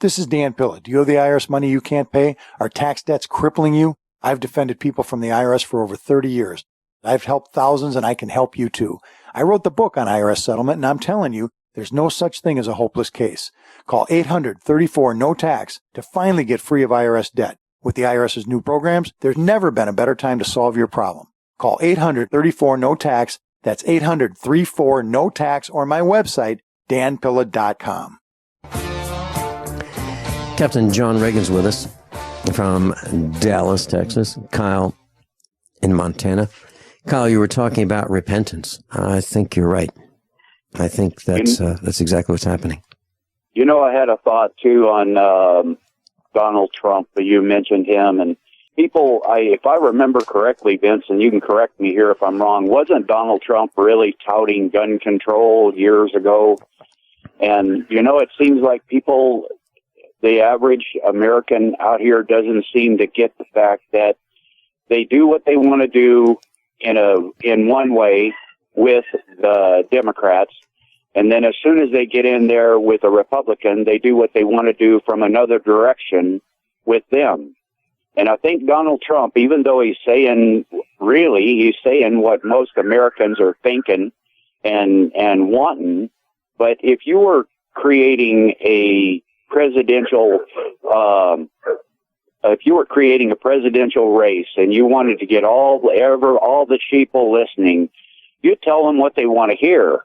This is Dan Pilla. Do you owe the IRS money you can't pay? Are tax debts crippling you? I've defended people from the IRS for over 30 years. I've helped thousands and I can help you too. I wrote the book on IRS settlement and I'm telling you, there's no such thing as a hopeless case. Call 800-34-NO-TAX to finally get free of IRS debt. With the IRS's new programs, there's never been a better time to solve your problem. Call 800-34-NO-TAX. That's 800-34-NO-TAX or my website, danpilla.com. Captain John Regan's with us from Dallas, Texas. Kyle in Montana. Kyle, you were talking about repentance. I think you're right. I think that's exactly what's happening. You know, I had a thought too on Donald Trump. You mentioned him, and people. If I remember correctly, Vince, and you can correct me here if I'm wrong. Wasn't Donald Trump really touting gun control years ago? And you know, it seems like people, the average American out here, doesn't seem to get the fact that they do what they want to do in one way with the Democrats, and then as soon as they get in there with a Republican, they do what they want to do from another direction with them. And I think Donald Trump, even though he's saying what most Americans are thinking and wanting, but if you were creating a presidential race and you wanted to get all the sheeple listening, you tell them what they want to hear.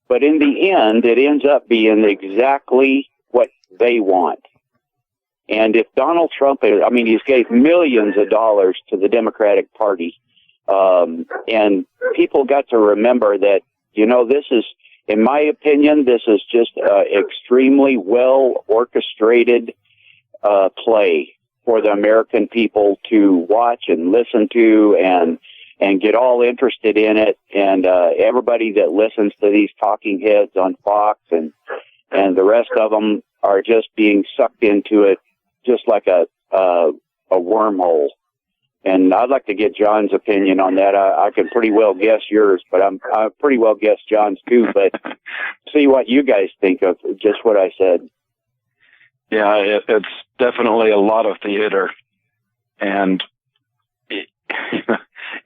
But in the end, it ends up being exactly what they want. And if Donald Trump, he's gave millions of dollars to the Democratic Party. And people got to remember that, this is, in my opinion, this is just extremely well orchestrated play for the American people to watch and listen to and get all interested in it. And everybody that listens to these talking heads on Fox and the rest of them are just being sucked into it just like a wormhole. And I'd like to get John's opinion on that. I can pretty well guess yours, but I pretty well guess John's too. But see what you guys think of just what I said. Yeah, it's definitely a lot of theater. And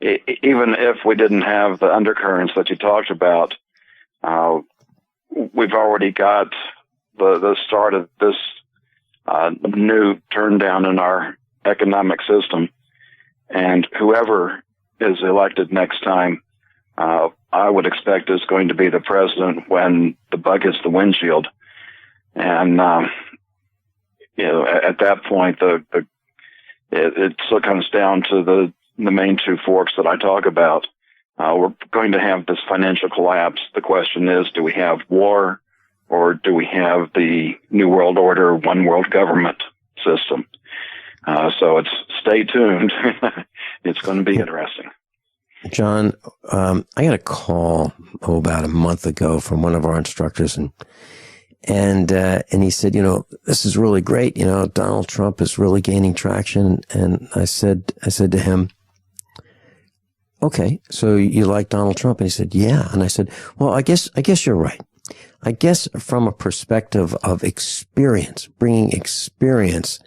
even if we didn't have the undercurrents that you talked about, we've already got the start of this new turn down in our economic system. And whoever is elected next time, I would expect is going to be the president when the bug hits the windshield. And, at that point, it still comes down to the main two forks that I talk about. We're going to have this financial collapse. The question is, do we have war or do we have the New World Order, one world government system? So stay tuned. It's going to be interesting. John, I got a call about a month ago from one of our instructors, and he said, this is really great. Donald Trump is really gaining traction. And I said to him, okay, so you like Donald Trump? And he said, yeah. And I said, well, I guess you're right. I guess from a perspective of experience, bringing experience,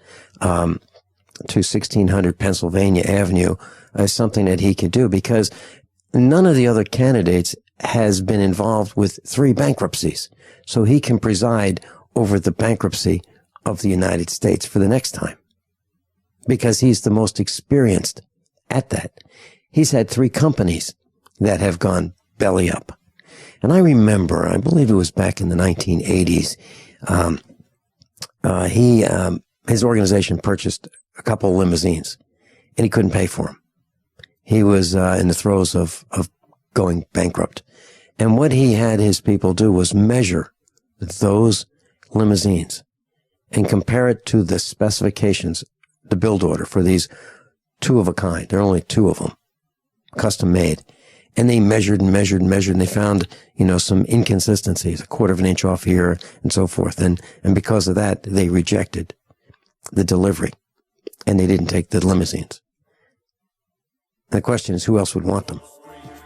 to 1600 Pennsylvania Avenue is something that he could do, because none of the other candidates has been involved with 3 bankruptcies. So he can preside over the bankruptcy of the United States for the next time, because he's the most experienced at that. He's had 3 companies that have gone belly up. And I remember, I believe it was back in the 1980s, his organization purchased a couple of limousines, and he couldn't pay for them. He was in the throes of going bankrupt. And what he had his people do was measure those limousines and compare it to the specifications, the build order for these 2 of a kind. There are only 2 of them, custom made. And they measured and measured and measured, and they found, some inconsistencies, a 1/4 of an inch off here and so forth. And because of that, they rejected the delivery, and they didn't take the limousines. The question is, who else would want them?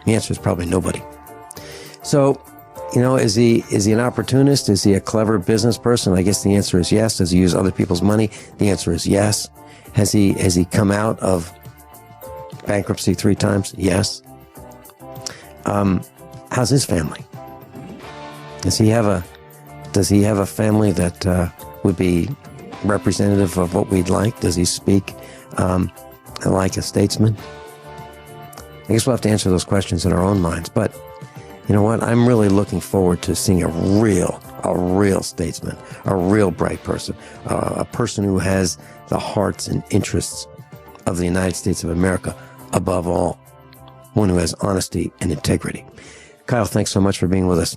The answer is probably nobody. So, is he an opportunist? Is he a clever business person? I guess the answer is yes. Does he use other people's money? The answer is yes. Has he come out of bankruptcy 3 times? Yes. How's his family? Does he have a family that would be representative of what we'd like? Does he speak like a statesman? I guess we'll have to answer those questions in our own minds. But you know what? I'm really looking forward to seeing a real statesman, a real bright person, a person who has the hearts and interests of the United States of America above all. one who has honesty and integrity. Kyle, thanks so much for being with us.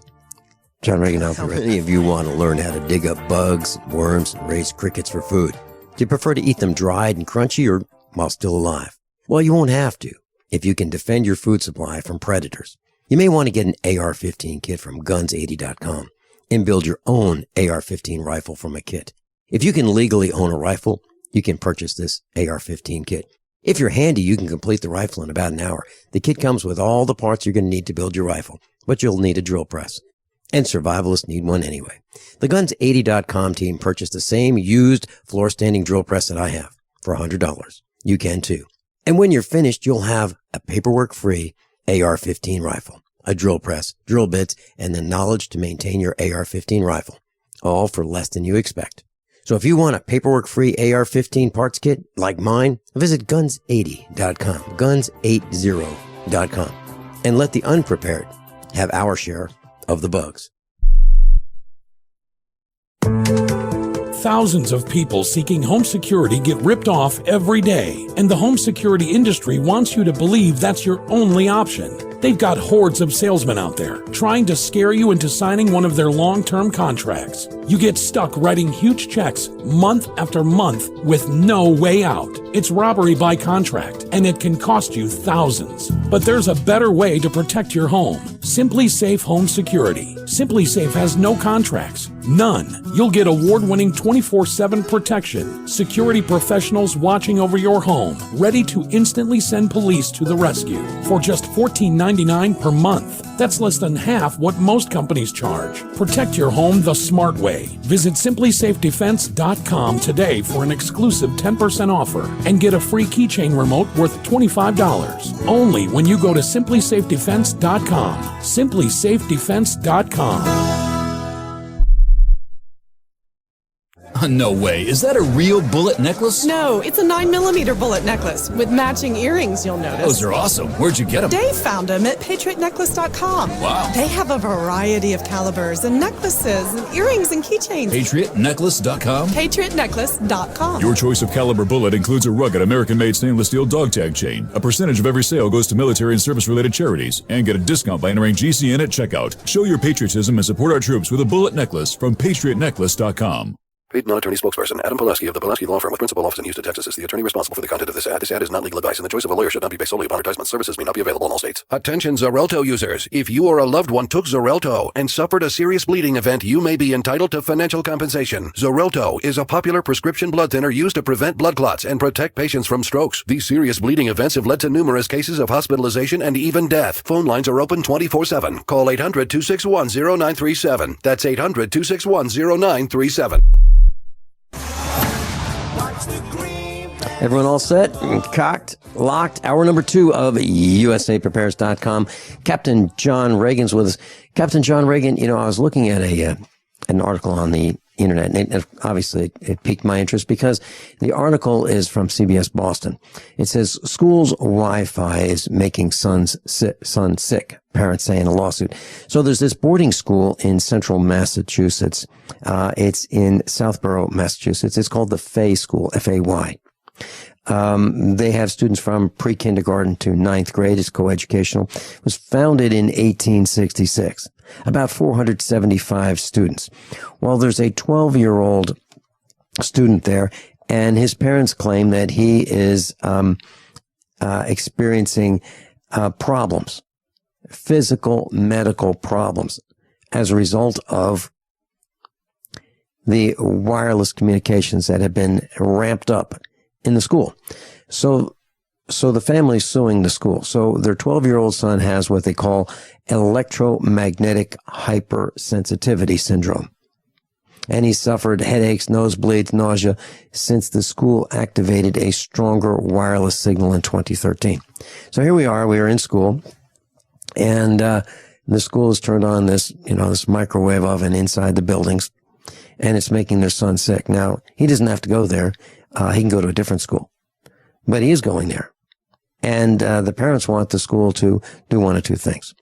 John Regan, how many of you want to learn how to dig up bugs, worms, and raise crickets for food? Do you prefer to eat them dried and crunchy or while still alive? Well, you won't have to if you can defend your food supply from predators. You may want to get an AR-15 kit from guns80.com and build your own AR-15 rifle from a kit. If you can legally own a rifle, you can purchase this AR-15 kit. If you're handy, you can complete the rifle in about an hour. The kit comes with all the parts you're going to need to build your rifle, but you'll need a drill press. And survivalists need one anyway. The Guns80.com team purchased the same used floor-standing drill press that I have for $100. You can too. And when you're finished, you'll have a paperwork-free AR-15 rifle, a drill press, drill bits, and the knowledge to maintain your AR-15 rifle, all for less than you expect. So if you want a paperwork-free AR-15 parts kit like mine, visit Guns80.com, Guns80.com, and let the unprepared have our share of the bugs. Thousands of people seeking home security get ripped off every day, and the home security industry wants you to believe that's your only option. They've got hordes of salesmen out there trying to scare you into signing one of their long-term contracts. You get stuck writing huge checks month after month with no way out. It's robbery by contract, and it can cost you thousands. But there's a better way to protect your home. Simply Safe Home Security. Simply Safe has no contracts. None. You'll get award-winning 24/7 protection. Security professionals watching over your home, ready to instantly send police to the rescue for just $14.99 per month. That's less than half what most companies charge. Protect your home the smart way. Visit simplysafedefense.com today for an exclusive 10% offer and get a free keychain remote worth $25. Only when you go to simplysafedefense.com. simplysafedefense.com. No way. Is that a real bullet necklace? No, it's a 9mm bullet necklace with matching earrings, you'll notice. Those are awesome. Where'd you get them? Dave found them at patriotnecklace.com. Wow. They have a variety of calibers and necklaces and earrings and keychains. Patriotnecklace.com? Patriotnecklace.com. Your choice of caliber bullet includes a rugged American-made stainless steel dog tag chain. A percentage of every sale goes to military and service-related charities. And get a discount by entering GCN at checkout. Show your patriotism and support our troops with a bullet necklace from patriotnecklace.com. Paid non-attorney spokesperson Adam Pulaski of the Pulaski Law Firm with principal office in Houston, Texas is the attorney responsible for the content of this ad. This ad is not legal advice, and the choice of a lawyer should not be based solely upon advertisement. Services may not be available in all states. Attention Xarelto users. If you or a loved one took Xarelto and suffered a serious bleeding event, you may be entitled to financial compensation. Xarelto is a popular prescription blood thinner used to prevent blood clots and protect patients from strokes. These serious bleeding events have led to numerous cases of hospitalization and even death. Phone lines are open 24/7. Call 800-261-0937. That's 800-261-0937. Everyone all set? Cocked? Locked? Hour number 2 of USAPrepares.com. Captain John Regan's with us. Captain John Regan, you know, I was looking at an article on the internet, and obviously it piqued my interest because the article is from CBS Boston. It says, schools' Wi-Fi is making sons sick, parents say in a lawsuit. So there's this boarding school in central Massachusetts. It's in Southborough, Massachusetts. It's called the Fay School, F-A-Y. They have students from pre-kindergarten to 9th grade. It's coeducational. It was founded in 1866. About 475 students. Well, there's a 12-year-old student there, and his parents claim that he is experiencing problems, physical, medical problems, as a result of the wireless communications that have been ramped up in the school. So the family's suing the school. So their 12-year-old son has what they call electromagnetic hypersensitivity syndrome. And he suffered headaches, nosebleeds, nausea since the school activated a stronger wireless signal in 2013. So here we are in school, and the school has turned on this microwave oven inside the buildings, and it's making their son sick. Now, he doesn't have to go there. He can go to a different school, but he is going there. And the parents want the school to do one of two things.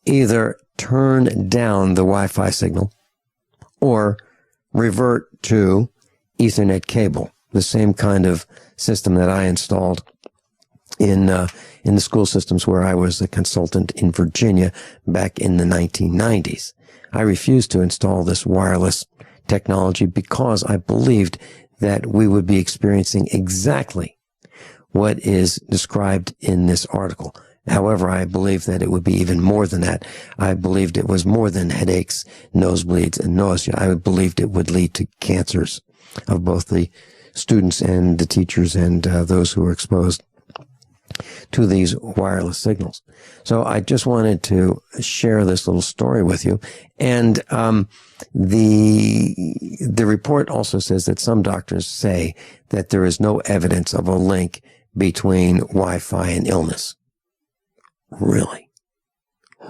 Either turn down the Wi-Fi signal or revert to Ethernet cable, the same kind of system that I installed in the school systems where I was a consultant in Virginia back in the 1990s. I refused to install this wireless technology because I believed that we would be experiencing exactly what is described in this article. However, I believe that it would be even more than that. I believed it was more than headaches, nosebleeds, and nausea. I believed it would lead to cancers of both the students and the teachers and those who were exposed to these wireless signals. So I just wanted to share this little story with you. And the report also says that some doctors say that there is no evidence of a link between Wi-Fi and illness. Really?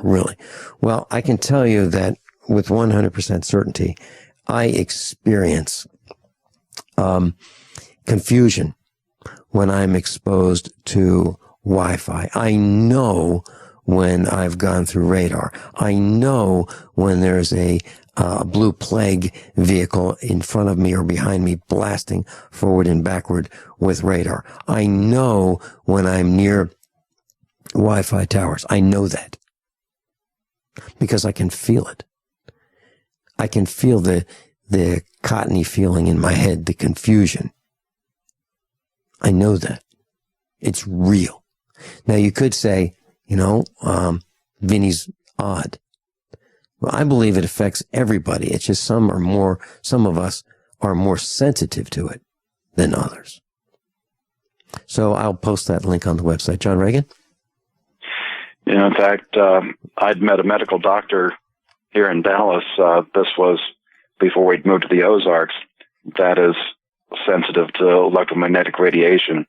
Really? Well, I can tell you that with 100% certainty, I experience confusion when I'm exposed to Wi-Fi. I know when I've gone through radar. I know when there's a blue plague vehicle in front of me or behind me blasting forward and backward with radar. I know when I'm near Wi-Fi towers. I know that because I can feel it. I can feel the cottony feeling in my head, the confusion. I know that. It's real. Now you could say, Vinny's odd. Well, I believe it affects everybody. It's just some of us are more sensitive to it than others. So I'll post that link on the website. John Regan? In fact, I'd met a medical doctor here in Dallas. This was before we'd moved to the Ozarks. That is sensitive to electromagnetic radiation.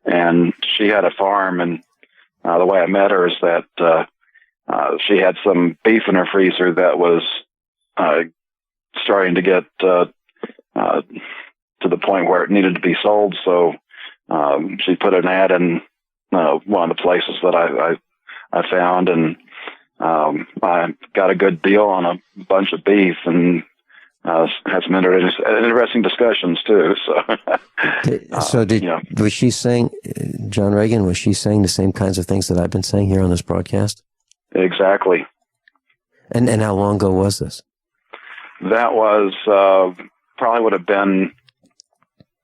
And she had a farm, and the way I met her is that she had some beef in her freezer that was starting to get to the point where it needed to be sold. So she put an ad in one of the places that I found, and I got a good deal on a bunch of beef, and had some interesting discussions too. So, was she saying, John Regan, was she saying the same kinds of things that I've been saying here on this broadcast? Exactly. And how long ago was this? That was probably would have been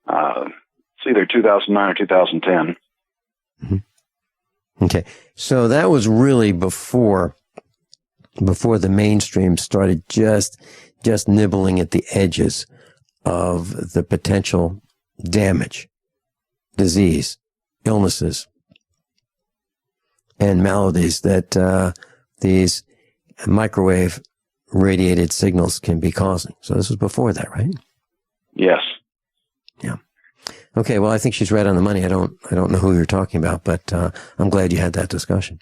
it's either 2009 or 2010. Mm-hmm. Okay, so that was really before the mainstream started just nibbling at the edges of the potential damage, disease, illnesses, and maladies that these microwave radiated signals can be causing. So this was before that, right? Yes. Yeah. Okay, well, I think she's right on the money. I don't know who you're talking about, but I'm glad you had that discussion.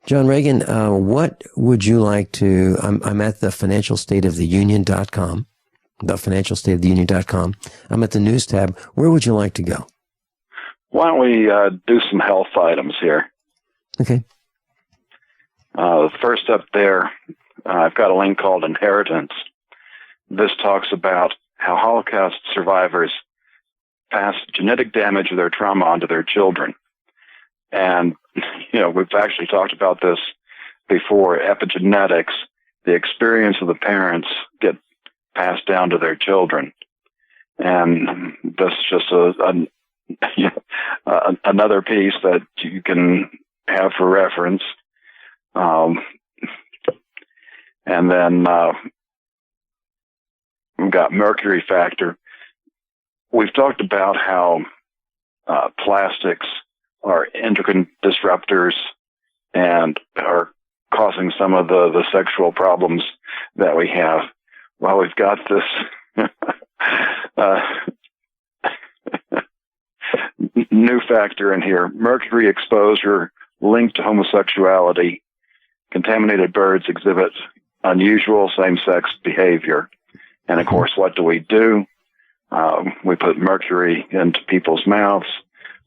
John Regan, what would you like to, I'm at the financialstateoftheunion.com, thefinancialstateoftheunion.com. I'm at the news tab. Where would you like to go? Why don't we do some health items here? Okay. First up there, I've got a link called Inheritance. This talks about how Holocaust survivors pass genetic damage of their trauma onto their children. And, we've actually talked about this before. Epigenetics, the experience of the parents get passed down to their children. And that's just another piece that you can have for reference. And then we've got mercury factor. We've talked about how plastics are endocrine disruptors and are causing some of the sexual problems that we have. Well, we've got this new factor in here: mercury exposure linked to homosexuality. Contaminated birds exhibit unusual same-sex behavior. And of course, what do? We put mercury into people's mouths.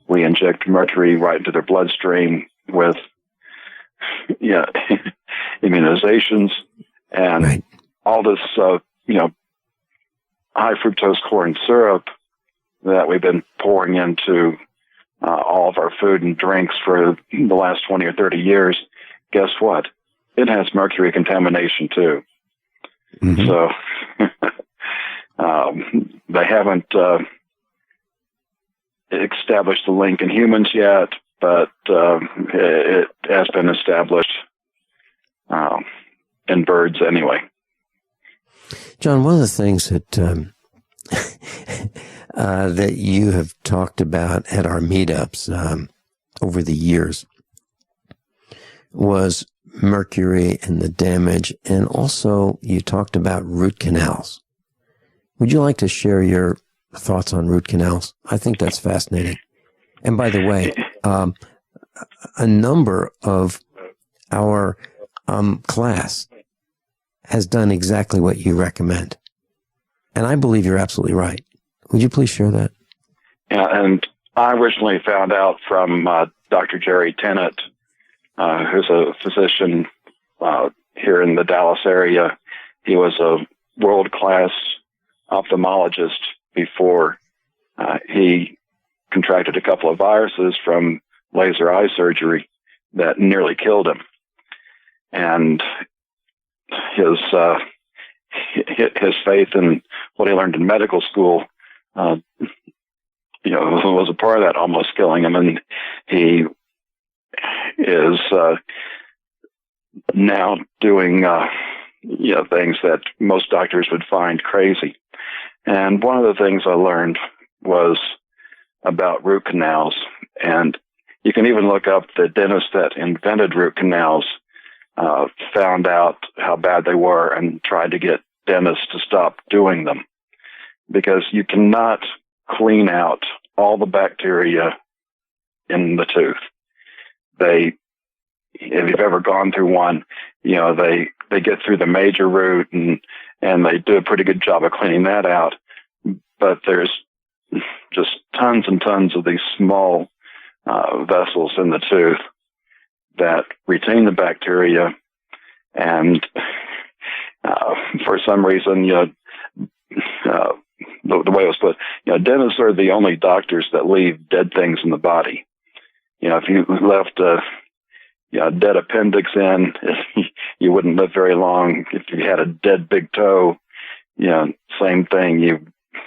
We inject mercury right into their bloodstream with immunizations and all this, high fructose corn syrup that we've been pouring into all of our food and drinks for the last 20 or 30 years, guess what? It has mercury contamination too. Mm-hmm. So they haven't established the link in humans yet, but it has been established in birds anyway. John, one of the things that that you have talked about at our meetups over the years was mercury and the damage, and also you talked about root canals. Would you like to share your thoughts on root canals? I think that's fascinating. And by the way, a number of our class has done exactly what you recommend. And I believe you're absolutely right. Would you please share that? Yeah, and I originally found out from Dr. Jerry Tennant, who's a physician here in the Dallas area. He was a world-class ophthalmologist before he contracted a couple of viruses from laser eye surgery that nearly killed him. And his faith in what he learned in medical school, was a part of that almost killing him. And he is now doing things that most doctors would find crazy. And one of the things I learned was about root canals. And you can even look up the dentist that invented root canals, found out how bad they were and tried to get dentists to stop doing them, because you cannot clean out all the bacteria in the tooth. If you've ever gone through one, they get through the major root and they do a pretty good job of cleaning that out. But there's just tons and tons of these small vessels in the tooth that retain the bacteria. And for some reason, the way it was put, dentists are the only doctors that leave dead things in the body. If you left a dead appendix in, you wouldn't live very long. If you had a dead big toe, same thing.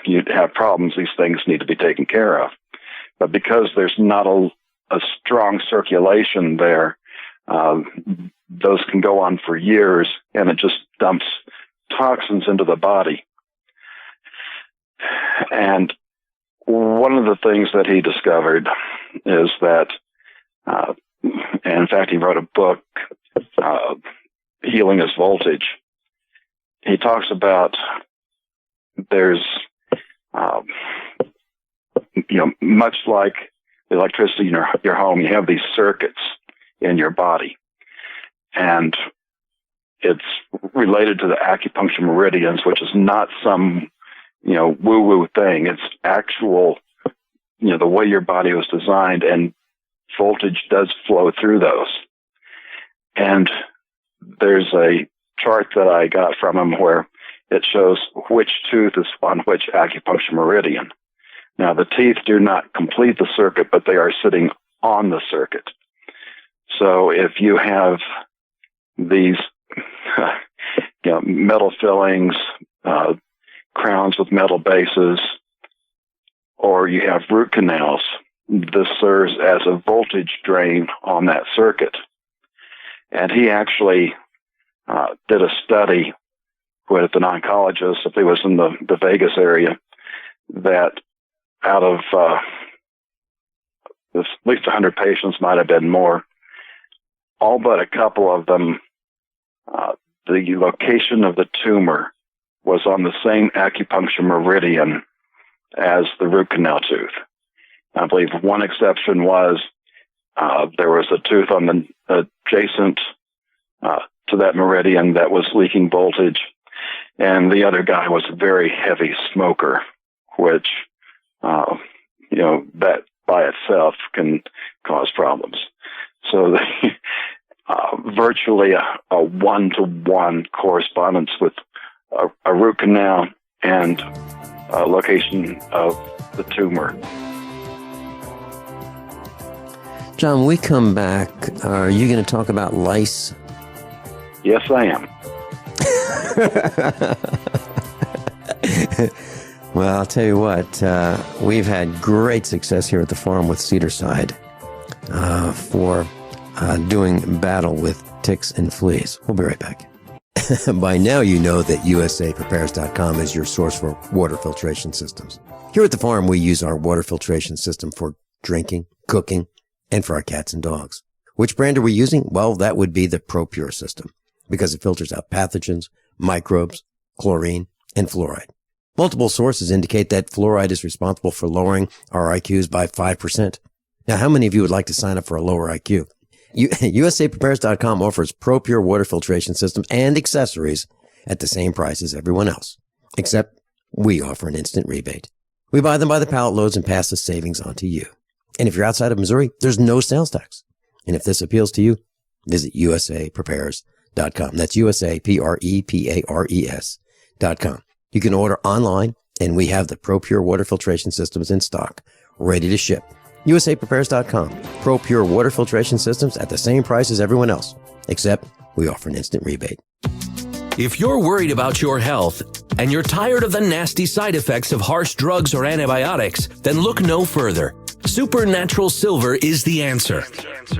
You'd have problems. These things need to be taken care of. But because there's not a strong circulation there, those can go on for years, and it just dumps toxins into the body. And one of the things that he discovered is that, and in fact, he wrote a book, Healing is Voltage. He talks about there's, much like the electricity in your home, you have these circuits in your body. And it's related to the acupuncture meridians, which is not some, woo-woo thing. It's actual, the way your body was designed, and voltage does flow through those. And there's a chart that I got from him where it shows which tooth is on which acupuncture meridian. Now, the teeth do not complete the circuit, but they are sitting on the circuit. So if you have these metal fillings, crowns with metal bases, or you have root canals, this serves as a voltage drain on that circuit. And he actually did a study with an oncologist, if he was in the Vegas area, that out of at least 100 patients, might have been more, all but a couple of them, the location of the tumor was on the same acupuncture meridian as the root canal tooth. I believe one exception was there was a tooth on the adjacent to that meridian that was leaking voltage, and the other guy was a very heavy smoker, which that by itself can cause problems. So virtually a one-to-one correspondence with a root canal and location of the tumor. John, when we come back, are you going to talk about lice? Yes, I am. Well, I'll tell you what, we've had great success here at the farm with Cedarside for doing battle with ticks and fleas. We'll be right back. By now, you know that USAPrepares.com is your source for water filtration systems. Here at the farm, we use our water filtration system for drinking, cooking, and for our cats and dogs. Which brand are we using? Well, that would be the ProPure system, because it filters out pathogens, microbes, chlorine, and fluoride. Multiple sources indicate that fluoride is responsible for lowering our IQs by 5%. Now, how many of you would like to sign up for a lower IQ? USAPrepares.com offers ProPure water filtration systems and accessories at the same price as everyone else, except we offer an instant rebate. We buy them by the pallet loads and pass the savings on to you. And if you're outside of Missouri, there's no sales tax. And if this appeals to you, visit USAPrepares.com. That's USAPrepares.com. You can order online, and we have the ProPure water filtration systems in stock, ready to ship. USAPrepares.com. ProPure water filtration systems at the same price as everyone else, except we offer an instant rebate. If you're worried about your health and you're tired of the nasty side effects of harsh drugs or antibiotics, then look no further. Supernatural Silver is the answer.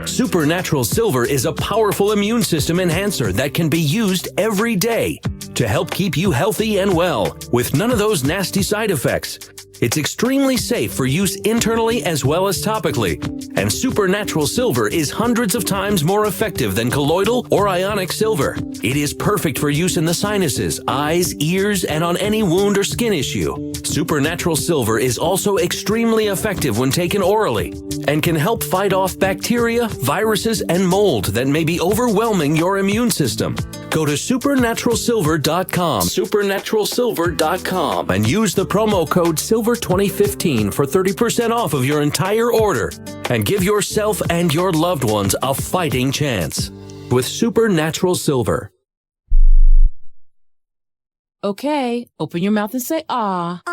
Supernatural Silver is a powerful immune system enhancer that can be used every day to help keep you healthy and well with none of those nasty side effects. It's extremely safe for use internally as well as topically. And Supernatural Silver is hundreds of times more effective than colloidal or ionic silver. It is perfect for use in the sinuses, eyes, ears, and on any wound or skin issue. Supernatural Silver is also extremely effective when taken orally and can help fight off bacteria, viruses, and mold that may be overwhelming your immune system. Go to supernaturalsilver.com, supernaturalsilver.com, and use the promo code SILVER2015 for 30% off of your entire order. And give yourself and your loved ones a fighting chance with Supernatural Silver. Okay, open your mouth and say ah.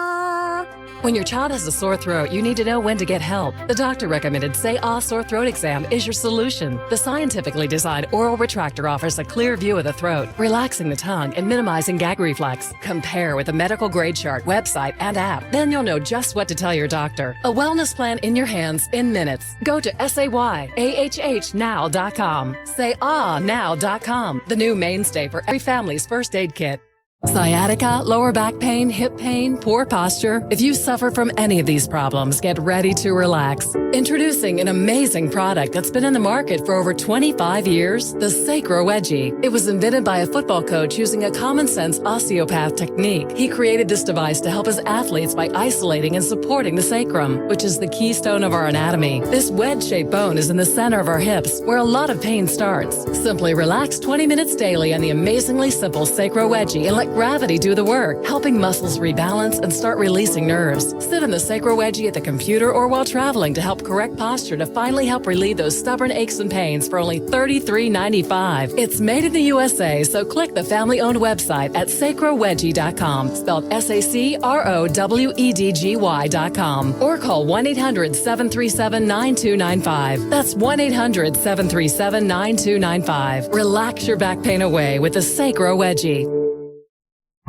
When your child has a sore throat, you need to know when to get help. The doctor recommended Say Ah Sore Throat Exam is your solution. The scientifically designed oral retractor offers a clear view of the throat, relaxing the tongue and minimizing gag reflex. Compare with a medical grade chart, website, and app. Then you'll know just what to tell your doctor. A wellness plan in your hands in minutes. Go to SAYAHHnow.com. SayAhNow.com, the new mainstay for every family's first aid kit. Sciatica, lower back pain, hip pain, poor posture. If you suffer from any of these problems, get ready to relax. Introducing an amazing product that's been in the market for over 25 years, the Sacro Wedgie. It was invented by a football coach using a common sense osteopath technique. He created this device to help his athletes by isolating and supporting the sacrum, which is the keystone of our anatomy. This wedge-shaped bone is in the center of our hips, where a lot of pain starts. Simply relax 20 minutes daily on the amazingly simple Sacro Wedgie and let gravity do the work, helping muscles rebalance and start releasing nerves. Sit in the Sacro Wedgie at the computer or while traveling to help correct posture to finally help relieve those stubborn aches and pains for only $33.95. It's made in the USA, so click the family-owned website at sacrowedgie.com, spelled SACROWEDGY.com, or call 1-800-737-9295. That's 1-800-737-9295. Relax your back pain away with the Sacro Wedgie.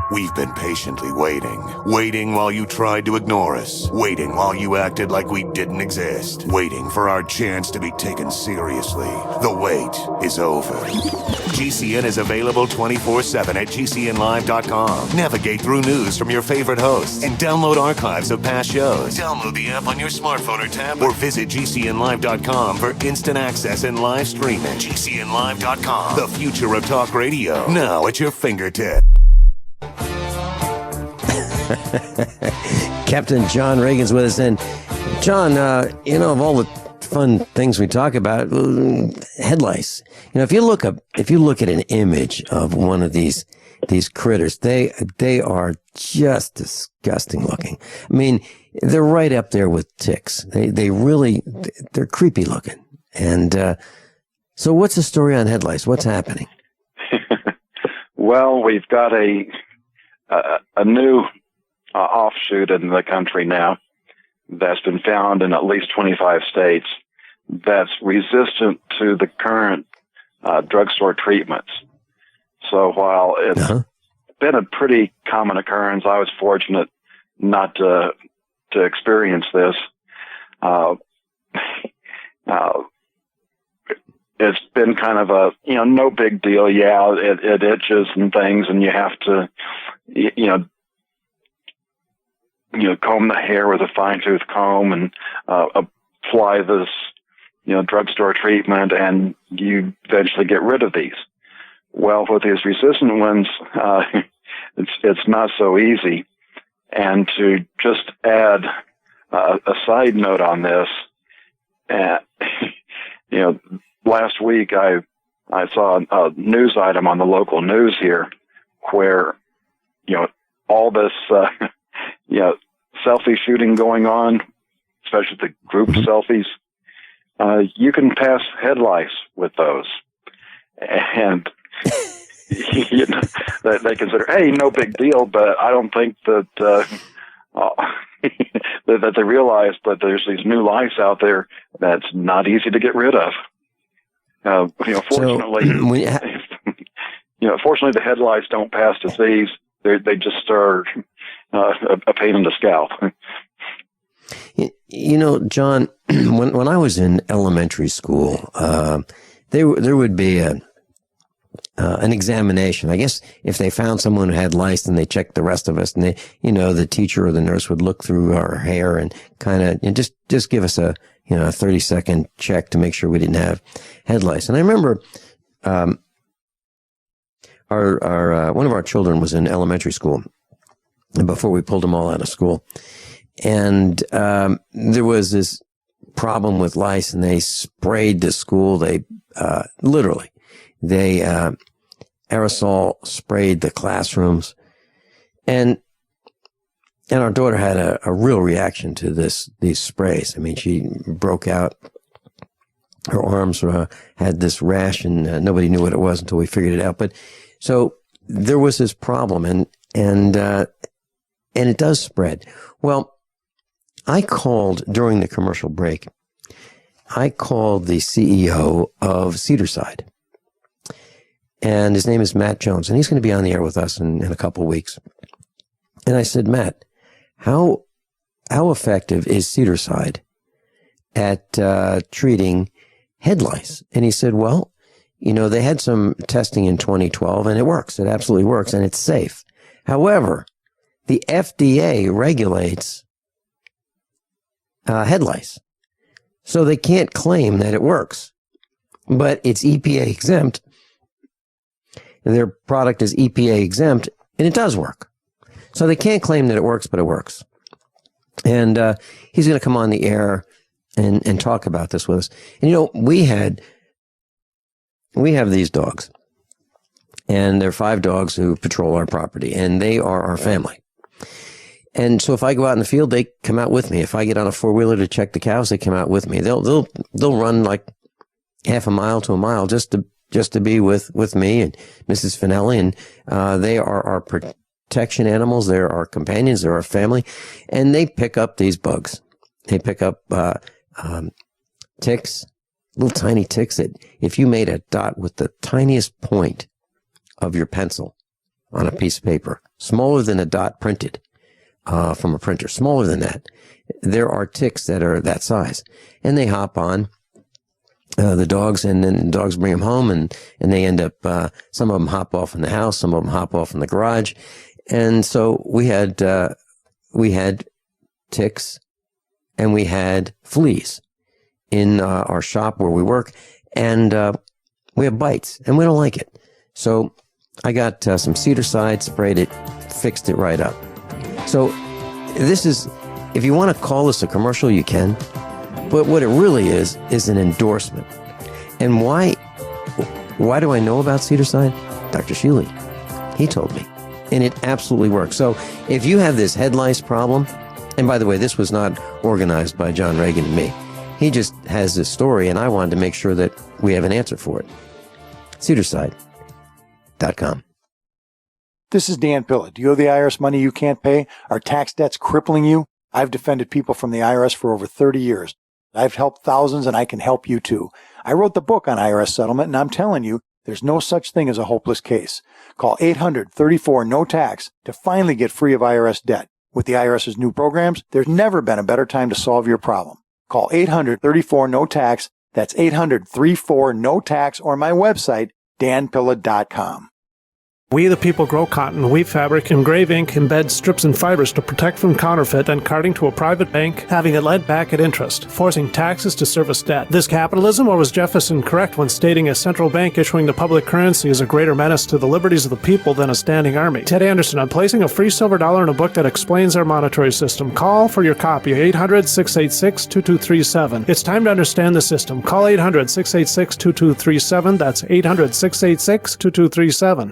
We've been patiently waiting while you tried to ignore us, waiting while you acted like we didn't exist, waiting for our chance to be taken seriously. The wait is over. GCN is available 24/7 at GCNlive.com. Navigate through news from your favorite hosts and download archives of past shows. Download the app on your smartphone or tablet or visit GCNlive.com for instant access and live streaming. GCNlive.com, the future of talk radio, now at your fingertips. Captain John Regan's with us. And John, of all the fun things we talk about, head lice. If you look at an image of one of these critters, they are just disgusting looking. I mean, they're right up there with ticks. They're creepy looking. And so what's the story on head lice? What's happening? Well, we've got a new offshoot in the country now that's been found in at least 25 states that's resistant to the current drugstore treatments. So while it's been a pretty common occurrence, I was fortunate not to experience this. It's been kind of a, no big deal. Yeah, it itches and things, and you have to, comb the hair with a fine-tooth comb and apply this, drugstore treatment, and you eventually get rid of these. Well, with these resistant ones, it's not so easy. And to just add a side note on this, last week I saw a news item on the local news here where, all this, selfie shooting going on, especially the group selfies, you can pass head lice with those. And, they consider, hey, no big deal, but I don't think that, that they realize that there's these new lice out there that's not easy to get rid of. Fortunately, fortunately the head lice don't pass disease. They just are a pain in the scalp. John, when I was in elementary school, there would be an examination. I guess if they found someone who had lice, then they checked the rest of us, and the teacher or the nurse would look through our hair and kind of just give us a 30-second check to make sure we didn't have head lice. And I remember our one of our children was in elementary school before we pulled them all out of school, and there was this problem with lice, and they sprayed the school. They literally aerosol sprayed the classrooms, and our daughter had a real reaction to these sprays. I mean, she broke out. Her arms had this rash, and nobody knew what it was until we figured it out. But so there was this problem, and it does spread. Well, I called during the commercial break. I called the CEO of Cedarside, and his name is Matt Jones, and he's going to be on the air with us in a couple of weeks. And I said, Matt, how effective is Cedarside at treating head lice? And he said, well, they had some testing in 2012, and it works. It absolutely works, and it's safe. However, the FDA regulates head lice, so they can't claim that it works. But it's EPA exempt. Their product is EPA exempt, and it does work. So they can't claim that it works, but it works. And he's going to come on the air and talk about this with us. And we have these dogs, and there are 5 dogs who patrol our property, and they are our family. And so if I go out in the field, they come out with me. If I get on a 4-wheeler to check the cows, they come out with me. They'll run like half a mile to a mile just to be with me and Mrs. Finelli, and they are our protection animals. They're our companions. They're our family, and they pick up these bugs. They pick up ticks, little tiny ticks that if you made a dot with the tiniest point of your pencil on a piece of paper, smaller than a dot printed from a printer, smaller than that, there are ticks that are that size, and they hop on the dogs, and then the dogs bring them home, and they end up, some of them hop off in the house, some of them hop off in the garage. And so we had ticks, and we had fleas in our shop where we work, and we have bites, and we don't like it. So I got some Cedarside, sprayed it, fixed it right up. So this is, if you want to call this a commercial, you can. But what it really is an endorsement. And why do I know about Cedarside? Dr. Shealy. He told me. And it absolutely works. So if you have this head lice problem, and by the way, this was not organized by John Regan and me. He just has this story, and I wanted to make sure that we have an answer for it. Cedarside.com. This is Dan Pilla. Do you owe the IRS money you can't pay? Are tax debts crippling you? I've defended people from the IRS for over 30 years. I've helped thousands and I can help you too. I wrote the book on IRS settlement and I'm telling you, there's no such thing as a hopeless case. Call 800-34-NO-TAX to finally get free of IRS debt. With the IRS's new programs, there's never been a better time to solve your problem. Call 800-34-NO-TAX. That's 800-34-NO-TAX or my website, danpilla.com. We the people grow cotton, weave fabric, engrave ink, embed strips and fibers to protect from counterfeit, then carting to a private bank, having it lent back at interest, forcing taxes to service debt. This capitalism, or was Jefferson correct when stating a central bank issuing the public currency is a greater menace to the liberties of the people than a standing army? Ted Anderson, I'm placing a free silver dollar in a book that explains our monetary system. Call for your copy, 800-686-2237. It's time to understand the system. Call 800-686-2237. That's 800-686-2237.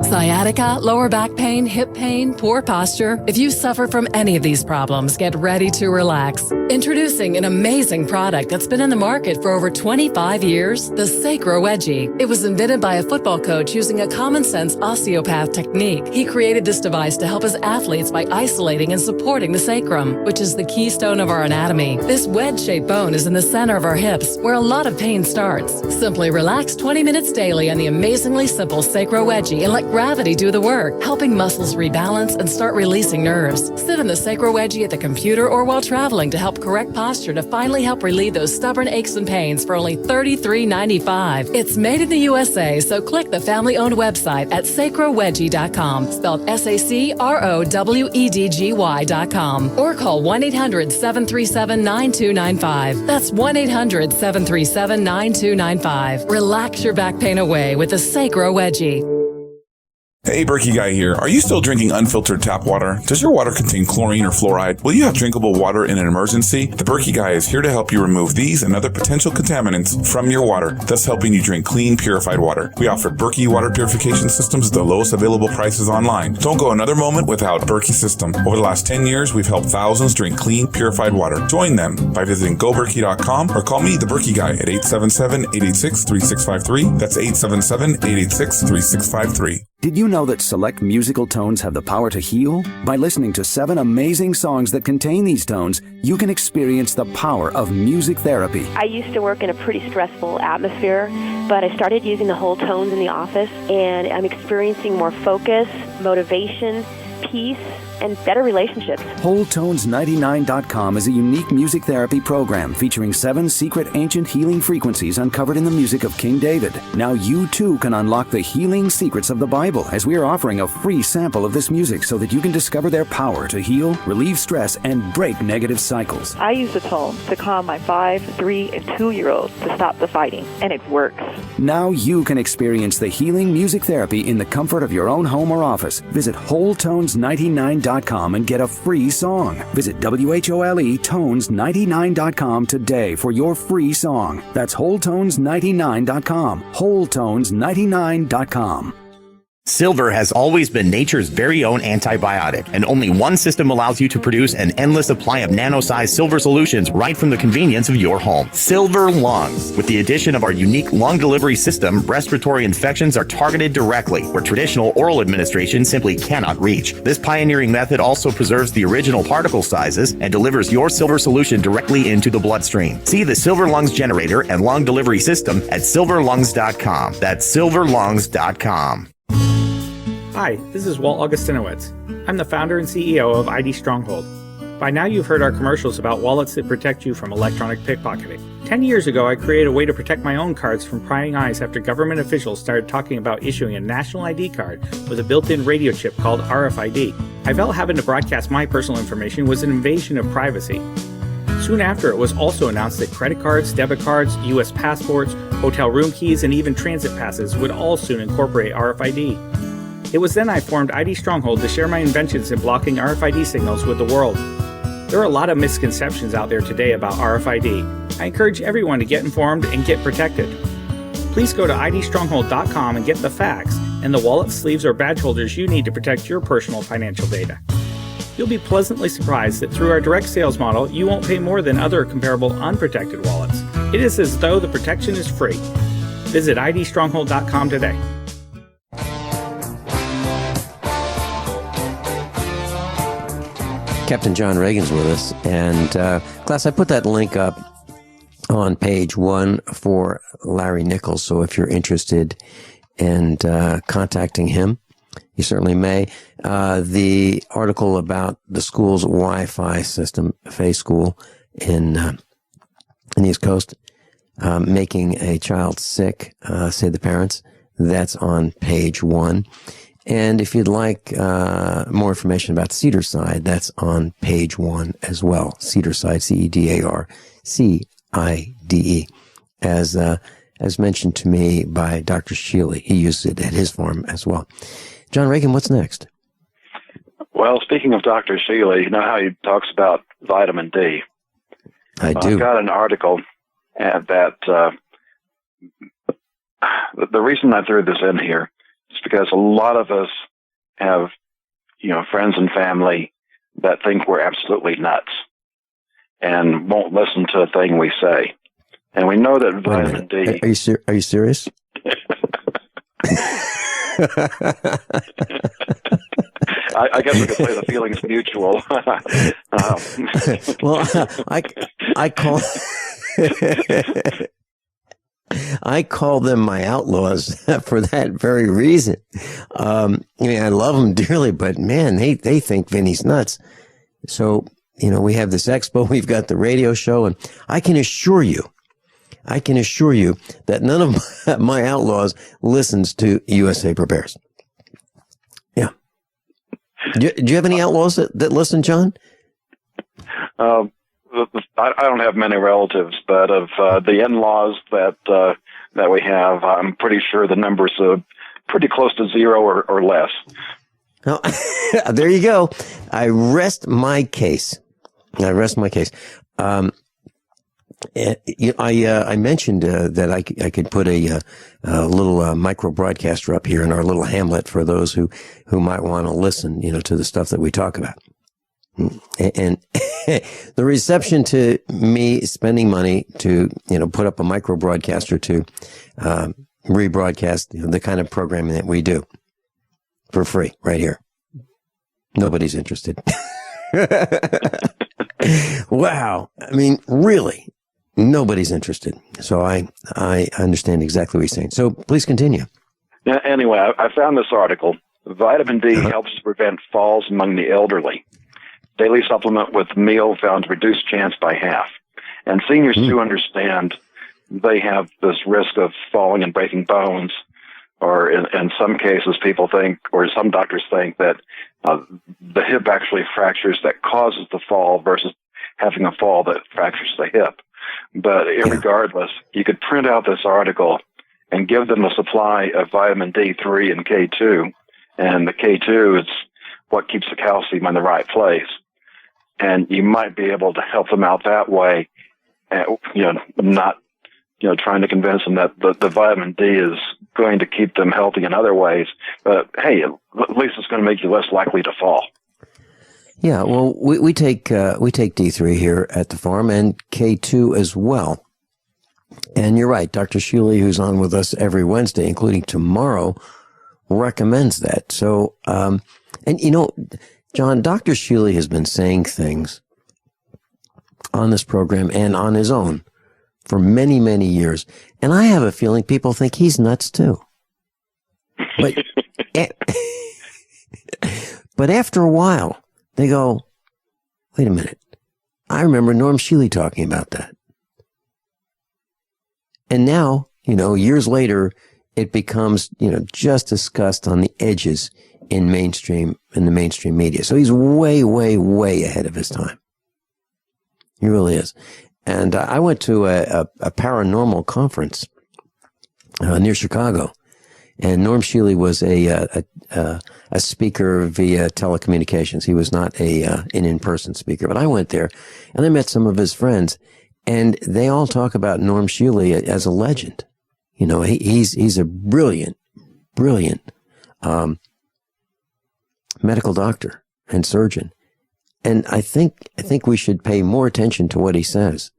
Sciatica, lower back pain, hip pain, poor posture. If you suffer from any of these problems, get ready to relax. Introducing an amazing product that's been in the market for over 25 years, the Sacro Wedgie. It was invented by a football coach using a common-sense osteopath technique. He created this device to help his athletes by isolating and supporting the sacrum, which is the keystone of our anatomy. This wedge-shaped bone is in the center of our hips, where a lot of pain starts. Simply relax 20 minutes daily on the amazingly simple Sacro Wedgie and let gravity do the work, helping muscles rebalance and start releasing nerves. Sit in the Sacro Wedgie at the computer or while traveling to help correct posture to finally help relieve those stubborn aches and pains for only $33.95. It's made in the USA, so click the family-owned website at sacrowedgie.com, spelled SACROWEDGY.com, or call 1-800-737-9295. That's 1-800-737-9295. Relax your back pain away with the Sacro Wedgie. Hey, Berkey Guy here. Are you still drinking unfiltered tap water? Does your water contain chlorine or fluoride? Will you have drinkable water in an emergency? The Berkey Guy is here to help you remove these and other potential contaminants from your water, thus helping you drink clean, purified water. We offer Berkey water purification systems at the lowest available prices online. Don't go another moment without Berkey system. Over the last 10 years, we've helped thousands drink clean, purified water. Join them by visiting goberkey.com or call me, the Berkey Guy, at 877-886-3653. That's 877-886-3653. Did you know that select musical tones have the power to heal? By listening to 7 amazing songs that contain these tones, you can experience the power of music therapy. I used to work in a pretty stressful atmosphere, but I started using the whole tones in the office, and I'm experiencing more focus, motivation, peace, and better relationships. WholeTones99.com is a unique music therapy program featuring 7 secret ancient healing frequencies uncovered in the music of King David. Now you too can unlock the healing secrets of the Bible, as we are offering a free sample of this music so that you can discover their power to heal, relieve stress, and break negative cycles. I use the tones to calm my 5, 3, and 2-year-olds to stop the fighting, and it works. Now you can experience the healing music therapy in the comfort of your own home or office. Visit WholeTones99.com and get a free song. Visit WHOLETones99.com today for your free song. That's WholeTones99.com. WholeTones99.com. Silver has always been nature's very own antibiotic, and only one system allows you to produce an endless supply of nano-sized silver solutions right from the convenience of your home. Silver Lungs. With the addition of our unique lung delivery system, respiratory infections are targeted directly, where traditional oral administration simply cannot reach. This pioneering method also preserves the original particle sizes and delivers your silver solution directly into the bloodstream. See the Silver Lungs generator and lung delivery system at silverlungs.com. That's silverlungs.com. Hi, this is Walt Augustinowicz. I'm the founder and CEO of ID Stronghold. By now you've heard our commercials about wallets that protect you from electronic pickpocketing. 10 years ago, I created a way to protect my own cards from prying eyes after government officials started talking about issuing a national ID card with a built-in radio chip called RFID. I felt having to broadcast my personal information was an invasion of privacy. Soon after, it was also announced that credit cards, debit cards, U.S. passports, hotel room keys, and even transit passes would all soon incorporate RFID. It was then I formed ID Stronghold to share my inventions in blocking RFID signals with the world. There are a lot of misconceptions out there today about RFID. I encourage everyone to get informed and get protected. Please go to idstronghold.com and get the facts and the wallet, sleeves, or badge holders you need to protect your personal financial data. You'll be pleasantly surprised that through our direct sales model, you won't pay more than other comparable unprotected wallets. It is as though the protection is free. Visit idstronghold.com today. Captain John Regan's with us. And, class, I put that link up on page 1 for Larry Nichols. So if you're interested in contacting him, you certainly may. The article about the school's Wi-Fi system, Fay School in the East Coast, making a child sick, say the parents, that's on page 1. And if you'd like more information about Cedarside, that's on page 1 as well. Cedarside, CEDARCIDE, as mentioned to me by Dr. Shealy. He used it at his farm as well. John Regan, what's next? Well, speaking of Dr. Shealy, you know how he talks about vitamin D? I do. I've got an article that the reason I threw this in here is because a lot of us have, friends and family that think we're absolutely nuts and won't listen to a thing we say. And we know that vitamin D... Are you serious? I guess we could play the feelings mutual. Well, I call them my outlaws for that very reason. I love them dearly, but man, they think Vinny's nuts. So, we have this expo, we've got the radio show, and I can assure you that none of my outlaws listens to USA Prepares. Yeah. Do you have any outlaws that listen, John? I don't have many relatives, but of the in-laws that we have, I'm pretty sure the numbers are pretty close to 0 or less. Oh, there you go. I rest my case. I mentioned that I could put a little micro broadcaster up here in our little hamlet for those who might want to listen, to the stuff that we talk about. And the reception to me spending money to, put up a micro broadcaster to rebroadcast the kind of programming that we do for free right here. Nobody's interested. Wow. I mean, really, nobody's interested. So I understand exactly what you're saying. So please continue. Yeah, anyway, I found this article. Vitamin D helps to prevent falls among the elderly. Daily supplement with meal found to reduce chance by half. And seniors do understand they have this risk of falling and breaking bones, or in some cases people think, or some doctors think, that the hip actually fractures that causes the fall versus having a fall that fractures the hip. But irregardless, you could print out this article and give them a supply of vitamin D3 and K2. And the K2 is what keeps the calcium in the right place. And you might be able to help them out that way, not trying to convince them that the vitamin D is going to keep them healthy in other ways. But hey, at least it's going to make you less likely to fall. Yeah, well, we take D3 here at the farm and K2 as well. And you're right, Dr. Shealy, who's on with us every Wednesday, including tomorrow, recommends that. So, John, Dr. Shealy has been saying things on this program and on his own for many, many years. And I have a feeling people think he's nuts too. But after a while, they go, wait a minute. I remember Norm Shealy talking about that. And now, years later, it becomes, just discussed on the edges in the mainstream media. So he's way, way, way ahead of his time. He really is. And I went to a paranormal conference near Chicago, and Norm Shealy was a speaker via telecommunications. He was not an in-person speaker, but I went there and I met some of his friends, and they all talk about Norm Shealy as a legend. He's a brilliant medical doctor and surgeon. And I think we should pay more attention to what he says,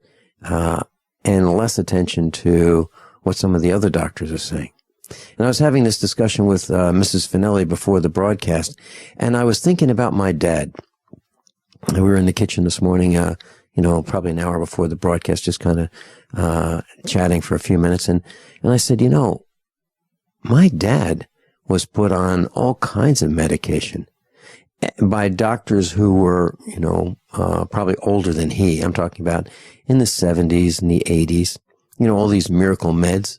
and less attention to what some of the other doctors are saying. And I was having this discussion with Mrs. Finelli before the broadcast, and I was thinking about my dad. we were in the kitchen this morning, probably an hour before the broadcast, just kind of chatting for a few minutes. And I said, my dad was put on all kinds of medication by doctors who were, probably older than he. I'm talking about in the 70s and the 80s, all these miracle meds.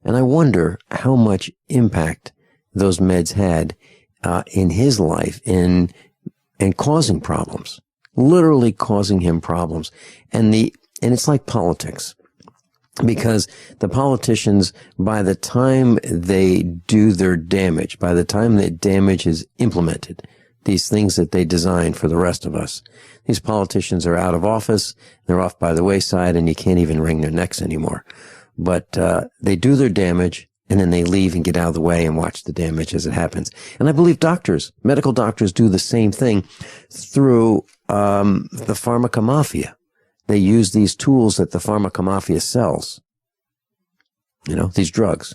And I wonder how much impact those meds had in his life and causing problems, literally causing him problems. And it's like politics, because the politicians, by the time they do their damage, by the time the damage is implemented, these things that they design for the rest of us, these politicians are out of office, they're off by the wayside, and you can't even wring their necks anymore. But they do their damage, and then they leave and get out of the way and watch the damage as it happens. And I believe medical doctors do the same thing through the pharmacomafia. They use these tools that the pharmacomafia sells, these drugs.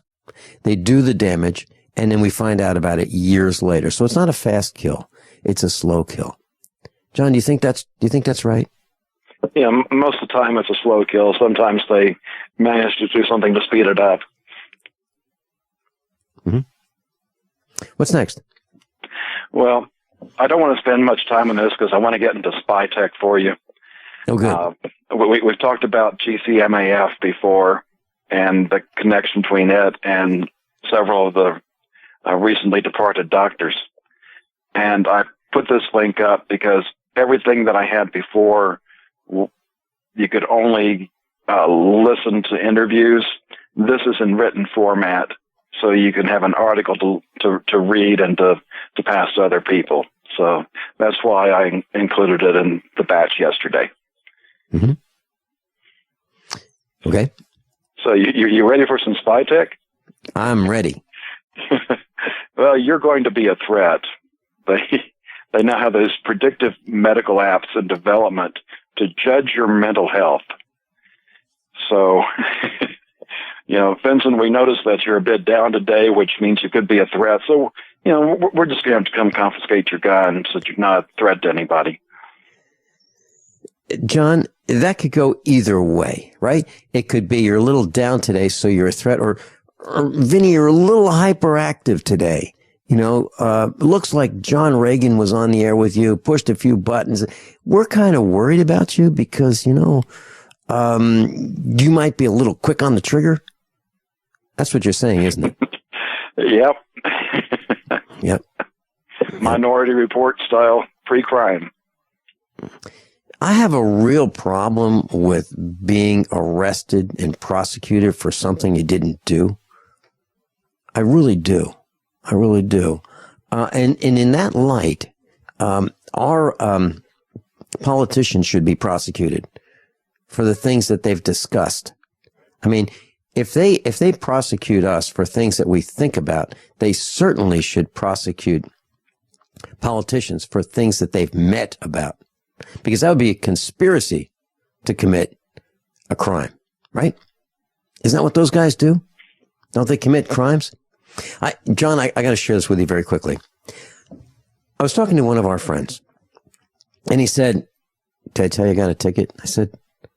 They do the damage, and then we find out about it years later. So it's not a fast kill. It's a slow kill. John, do you think that's right? Yeah, most of the time it's a slow kill. Sometimes they manage to do something to speed it up. Mm-hmm. What's next? Well, I don't want to spend much time on this because I want to get into spy tech for you. Oh, good. We've talked about GCMAF before and the connection between it and several of the recently departed doctors. And I put this link up because everything that I had before, you could only listen to interviews. This is in written format, so you can have an article to read and to pass to other people. So that's why I included it in the batch yesterday. Mm-hmm. Okay. So you ready for some spy tech? I'm ready. Well, you're going to be a threat. They now have those predictive medical apps in development to judge your mental health. So, Vincent, we noticed that you're a bit down today, which means you could be a threat. So, we're just going to have to come confiscate your gun so that you're not a threat to anybody. John, that could go either way, right? It could be you're a little down today, so you're a threat, or Vinny, you're a little hyperactive today. Looks like John Regan was on the air with you, pushed a few buttons. We're kind of worried about you because, you might be a little quick on the trigger. That's what you're saying, isn't it? Yep. Yep. Minority Report style pre-crime. I have a real problem with being arrested and prosecuted for something you didn't do. I really do. And in that light, our politicians should be prosecuted for the things that they've discussed. I mean, if they prosecute us for things that we think about, they certainly should prosecute politicians for things that they've met about, because that would be a conspiracy to commit a crime, right? Isn't that what those guys do? Don't they commit crimes? John, I got to share this with you very quickly. I was talking to one of our friends, and he said, "Did I tell you I got a ticket?" I said,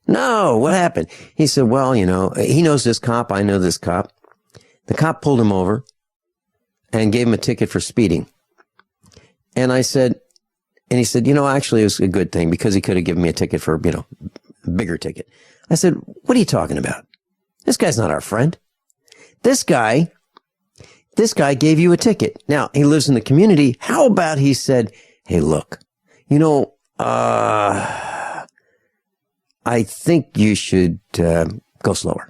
"No, what happened?" He said, "Well, he knows this cop. I know this cop. The cop pulled him over and gave him a ticket for speeding." And he said, actually, it was a good thing because he could have given me a ticket for, a bigger ticket. I said, "What are you talking about? This guy's not our friend. This guy gave you a ticket. Now, he lives in the community. How about he said, hey, look, I think you should go slower.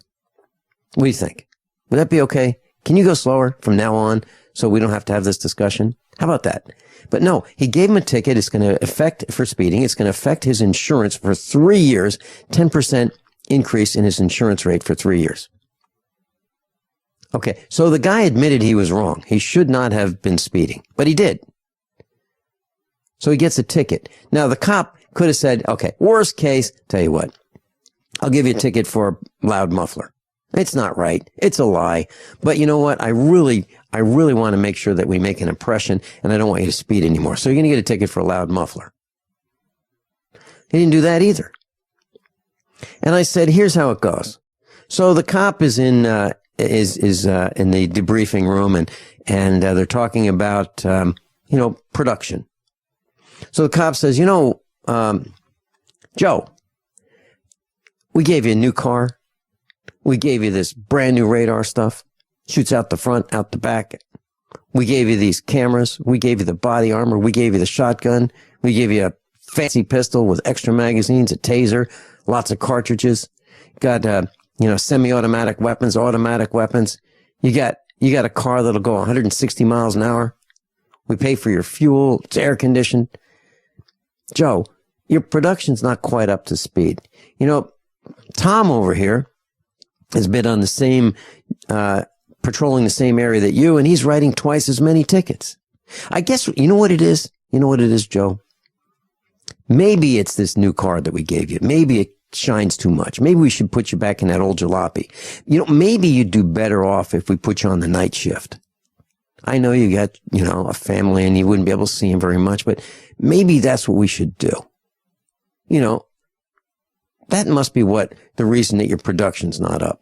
What do you think? Would that be okay? Can you go slower from now on so we don't have to have this discussion? How about that?" But no, he gave him a ticket. It's going to affect for speeding. It's going to affect his insurance for 3 years, 10% increase in his insurance rate for 3 years. Okay, so the guy admitted he was wrong. He should not have been speeding, but he did. So he gets a ticket. Now, the cop could have said, okay, worst case, tell you what, I'll give you a ticket for a loud muffler. It's not right. It's a lie. But you know what? I really want to make sure that we make an impression, and I don't want you to speed anymore. So you're going to get a ticket for a loud muffler. He didn't do that either. And I said, here's how it goes. So the cop is in the debriefing room, and they're talking about production. So the cop says, Joe, we gave you a new car. We gave you this brand new radar stuff. Shoots out the front, out the back. We gave you these cameras. We gave you the body armor. We gave you the shotgun. We gave you a fancy pistol with extra magazines, a taser, lots of cartridges. Got, semi-automatic weapons, automatic weapons. You got a car that'll go 160 miles an hour. We pay for your fuel. It's air conditioned. Joe, your production's not quite up to speed. Tom over here has been on the same, patrolling the same area that you, and he's writing twice as many tickets. I guess, you know what it is? You know what it is, Joe? Maybe it's this new car that we gave you. Maybe it shines too much. Maybe we should put you back in that old jalopy. Maybe you'd do better off if we put you on the night shift. I know you got, a family and you wouldn't be able to see him very much, but maybe that's what we should do. That must be the reason that your production's not up.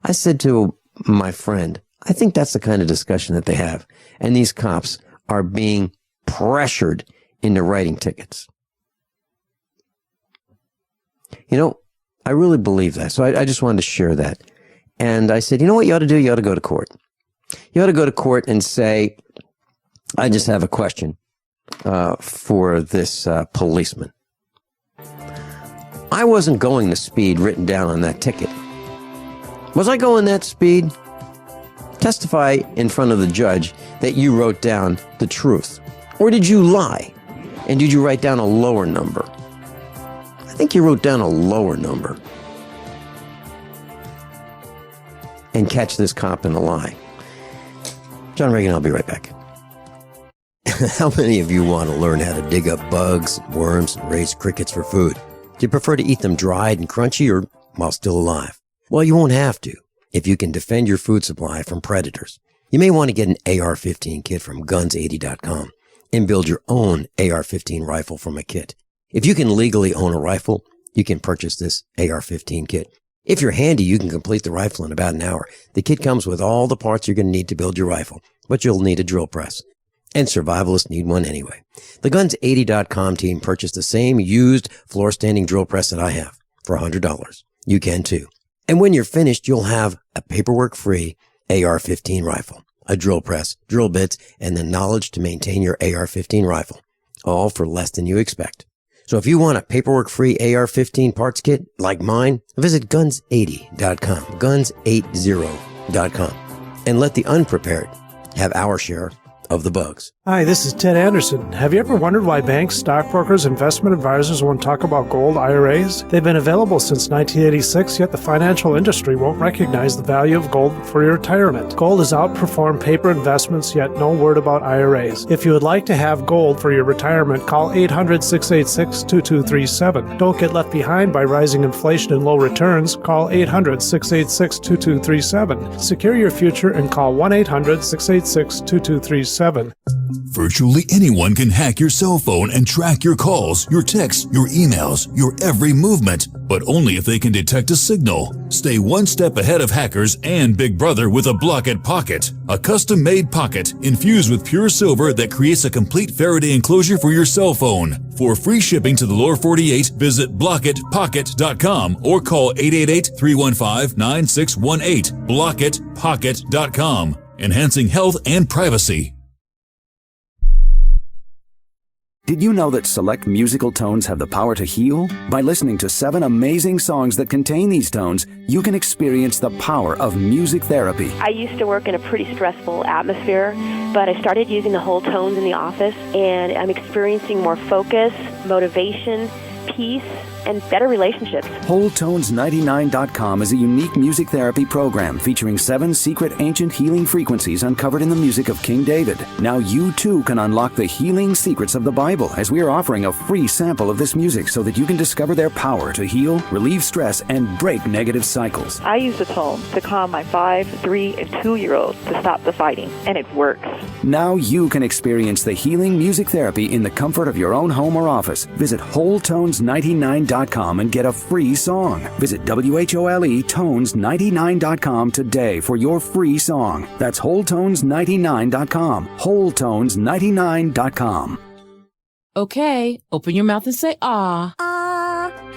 I said to my friend, I think that's the kind of discussion that they have. And these cops are being pressured into writing tickets. I really believe that. So I just wanted to share that. And I said, you know what you ought to do? You ought to go to court. You ought to go to court and say, I just have a question for this policeman. I wasn't going the speed written down on that ticket. Was I going that speed? Testify in front of the judge that you wrote down the truth. Or did you lie? And did you write down a lower number? I think you wrote down a lower number. And catch this cop in a lie. John Regan, I'll be right back. How many of you want to learn how to dig up bugs, worms, and raise crickets for food? Do you prefer to eat them dried and crunchy or while still alive? Well, you won't have to if you can defend your food supply from predators. You may want to get an AR-15 kit from guns80.com and build your own AR-15 rifle from a kit. If you can legally own a rifle, you can purchase this AR-15 kit. If you're handy, you can complete the rifle in about an hour. The kit comes with all the parts you're going to need to build your rifle, but you'll need a drill press. And survivalists need one anyway. The Guns80.com team purchased the same used floor-standing drill press that I have for $100. You can too. And when you're finished, you'll have a paperwork-free AR-15 rifle, a drill press, drill bits, and the knowledge to maintain your AR-15 rifle, all for less than you expect. So if you want a paperwork-free AR-15 parts kit like mine, visit Guns80.com, Guns80.com, and let the unprepared have our share of the bugs. Hi, this is Ted Anderson. Have you ever wondered why banks, stockbrokers, investment advisors won't talk about gold IRAs? They've been available since 1986, yet the financial industry won't recognize the value of gold for your retirement. Gold has outperformed paper investments, yet no word about IRAs. If you would like to have gold for your retirement, call 800-686-2237. Don't get left behind by rising inflation and low returns. Call 800-686-2237. Secure your future and call 1-800-686-2237. Virtually anyone can hack your cell phone and track your calls, your texts, your emails, your every movement, but only if they can detect a signal. Stay one step ahead of hackers and Big Brother with a Block-It Pocket, a custom-made pocket infused with pure silver that creates a complete Faraday enclosure for your cell phone. For free shipping to the lower 48, visit blockitpocket.com or call 888-315-9618. blockitpocket.com, enhancing health and privacy. Did you know that select musical tones have the power to heal? By listening to 7 amazing songs that contain these tones, you can experience the power of music therapy. I used to work in a pretty stressful atmosphere, but I started using the whole tones in the office, and I'm experiencing more focus, motivation, peace, and better relationships. WholeTones99.com is a unique music therapy program featuring 7 secret ancient healing frequencies uncovered in the music of King David. Now you too can unlock the healing secrets of the Bible, as we are offering a free sample of this music so that you can discover their power to heal, relieve stress, and break negative cycles. I use the tone to calm my 5, 3, and 2-year-olds to stop the fighting, and it works. Now you can experience the healing music therapy in the comfort of your own home or office. Visit WholeTones.com wholetones99.com and get a free song. Visit WHOLEtones99.com today for your free song. That's wholetones99.com. wholetones99.com. Okay, open your mouth and say ah.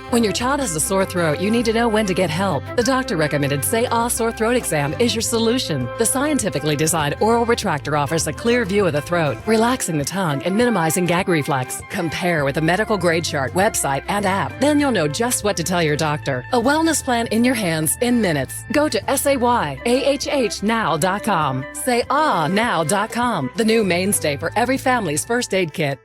When your child has a sore throat, you need to know when to get help. The doctor recommended Say Ah Sore Throat Exam is your solution. The scientifically designed oral retractor offers a clear view of the throat, relaxing the tongue and minimizing gag reflex. Compare with a medical grade chart, website, and app. Then you'll know just what to tell your doctor. A wellness plan in your hands in minutes. Go to SayAHHnow.com. SayAhNow.com, the new mainstay for every family's first aid kit.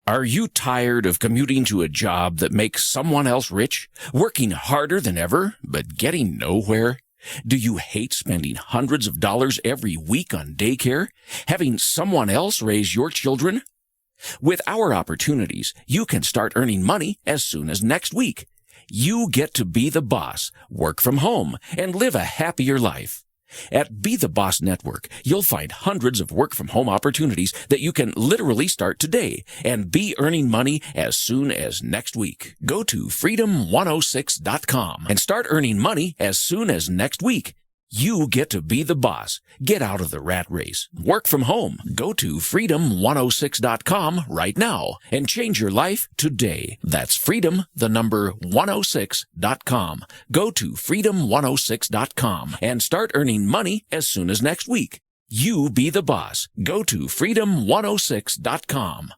Are you tired of commuting to a job that makes someone else rich? Working harder than ever, but getting nowhere? Do you hate spending hundreds of dollars every week on daycare? Having someone else raise your children? With our opportunities, you can start earning money as soon as next week. You get to be the boss, work from home, and live a happier life. At Be the Boss Network, you'll find hundreds of work-from-home opportunities that you can literally start today and be earning money as soon as next week. Go to freedom106.com and start earning money as soon as next week. You get to be the boss. Get out of the rat race. Work from home. Go to freedom106.com right now and change your life today. That's freedom106.com. Go to freedom106.com and start earning money as soon as next week. You be the boss. Go to freedom106.com.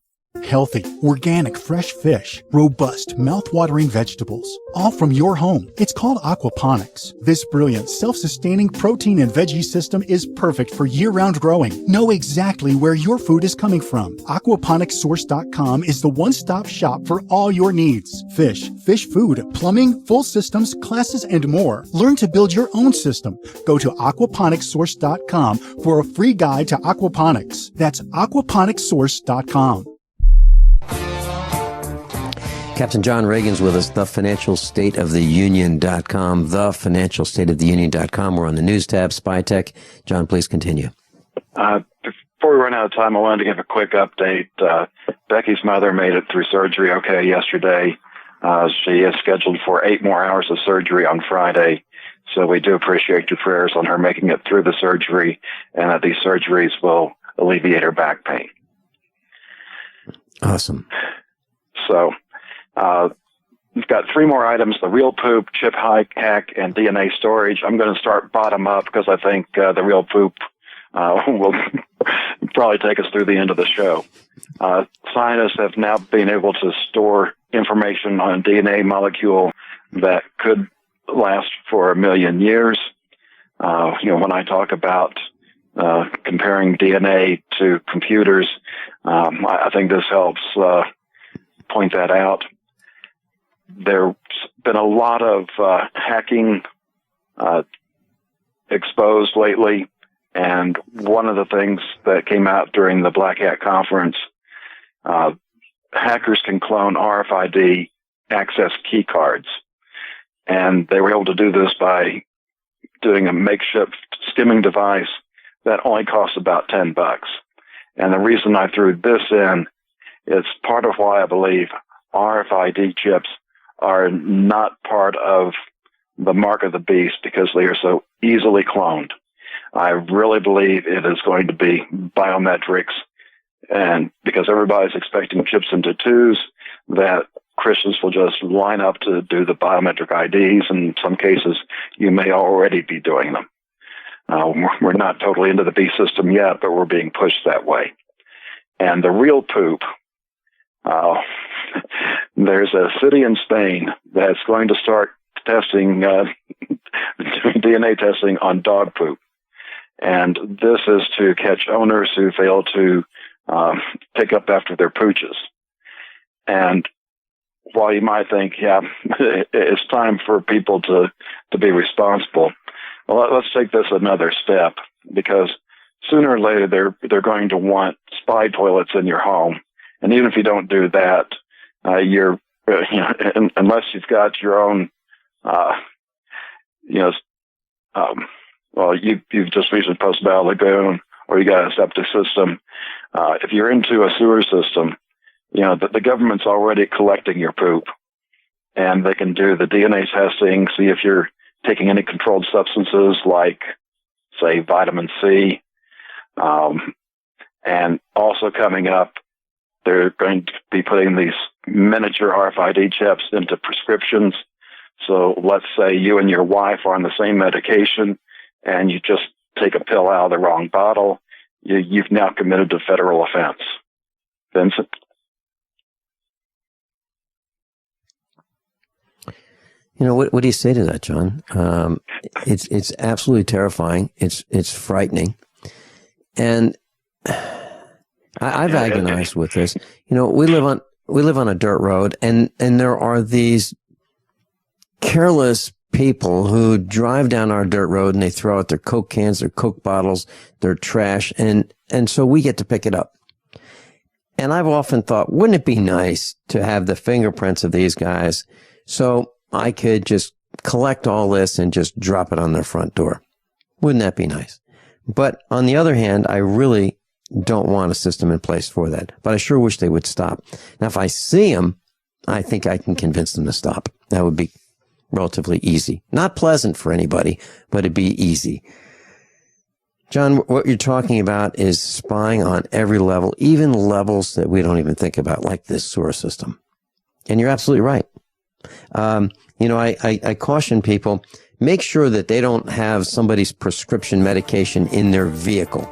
Healthy, organic, fresh fish, robust, mouth-watering vegetables, all from your home. It's called aquaponics. This brilliant, self-sustaining protein and veggie system is perfect for year-round growing. Know exactly where your food is coming from. Aquaponicssource.com is the one-stop shop for all your needs. Fish, fish food, plumbing, full systems, classes, and more. Learn to build your own system. Go to aquaponicssource.com for a free guide to aquaponics. That's aquaponicssource.com. Captain John Regan's with us, thefinancialstateoftheunion.com, thefinancialstateoftheunion.com. We're on the news tab, Spy Tech. John, please continue. Before we run out of time, I wanted to give a quick update. Becky's mother made it through surgery okay yesterday. She is scheduled for 8 more hours of surgery on Friday. So we do appreciate your prayers on her making it through the surgery and that these surgeries will alleviate her back pain. Awesome. So, we've got 3 more items: the real poop, chip hack, and DNA storage. I'm going to start bottom up because I think the real poop will probably take us through the end of the show. Scientists have now been able to store information on a DNA molecule that could last for 1 million years. When I talk about comparing DNA to computers, I think this helps point that out. There's been a lot of hacking exposed lately, and one of the things that came out during the Black Hat conference, hackers can clone RFID access key cards, and they were able to do this by doing a makeshift skimming device that only costs about $10. And the reason I threw this in is part of why I believe RFID chips are not part of the mark of the beast, because they are so easily cloned. I really believe it is going to be biometrics, and because everybody's expecting chips into twos, that Christians will just line up to do the biometric IDs. In some cases, you may already be doing them. We're not totally into the beast system yet, but we're being pushed that way. And the real poop, there's a city in Spain that's going to start testing, DNA testing on dog poop. And this is to catch owners who fail to pick up after their pooches. And while you might think, yeah, it's time for people to be responsible, well, let's take this another step, because sooner or later they're going to want spy toilets in your home. And even if you don't do that, unless you've got your own, you've just recently posted about a lagoon, or you got a septic system. If you're into a sewer system, the government's already collecting your poop. and they can do the DNA testing, see if you're taking any controlled substances like, say, vitamin C. And also coming up, they're going to be putting these miniature RFID chips into prescriptions. So let's say you and your wife are on the same medication and you just take a pill out of the wrong bottle. You've now committed a federal offense. Vincent? You know, what do you say to that, John? It's absolutely terrifying. It's frightening. And I've agonized with this. You know, we live on a dirt road, and there are these careless people who drive down our dirt road and they throw out their Coke cans, their Coke bottles, their trash, and so we get to pick it up. And I've often thought, wouldn't it be nice to have the fingerprints of these guys so I could just collect all this and just drop it on their front door? Wouldn't that be nice? But on the other hand, I really don't want a system in place for that. But I sure wish they would stop. Now, if I see them, I think I can convince them to stop. That would be relatively easy. Not pleasant for anybody, but it'd be easy. John, what you're talking about is spying on every level, even levels that we don't even think about, like this sewer system. And you're absolutely right. You know, I caution people, make sure that they don't have somebody's prescription medication in their vehicle.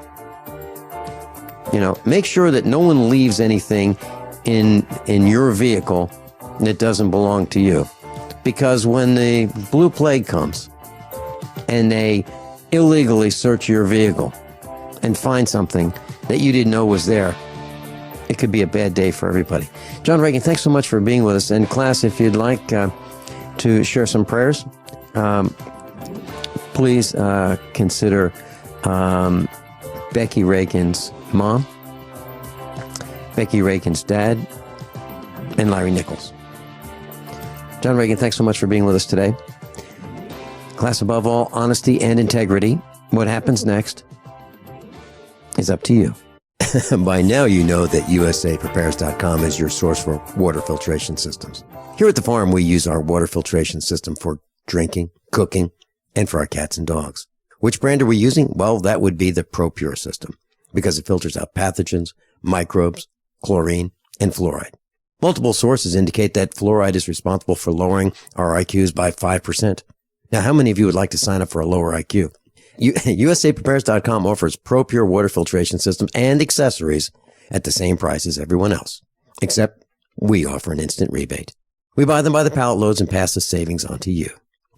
You know, make sure that no one leaves anything in your vehicle that doesn't belong to you. Because when the blue plague comes and they illegally search your vehicle and find something that you didn't know was there, it could be a bad day for everybody. John Regan, thanks so much for being with us. And class, if you'd like to share some prayers, please consider Becky Reagan's mom, Becky Reagan's dad, and Larry Nichols. John Regan, thanks so much for being with us today. Class, above all, honesty and integrity. What happens next is up to you. By now you know that USAPrepares.com is your source for water filtration systems. Here at the farm, we use our water filtration system for drinking, cooking, and for our cats and dogs. Which brand are we using? Well, that would be the ProPure system, because it filters out pathogens, microbes, chlorine, and fluoride. Multiple sources indicate that fluoride is responsible for lowering our IQs by 5%. Now, how many of you would like to sign up for a lower IQ? USAPrepares.com offers ProPure water filtration systems and accessories at the same price as everyone else, except we offer an instant rebate. We buy them by the pallet loads and pass the savings on to you.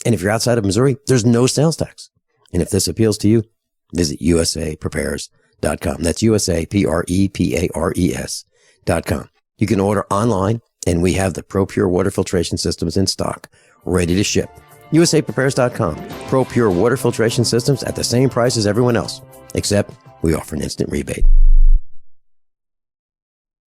And if you're outside of Missouri, there's no sales tax. And if this appeals to you, visit USAPrepares.com. That's USAPrepares.com. You can order online, and we have the ProPure water filtration systems in stock, ready to ship. USAPrepares.com. ProPure water filtration systems at the same price as everyone else, except we offer an instant rebate.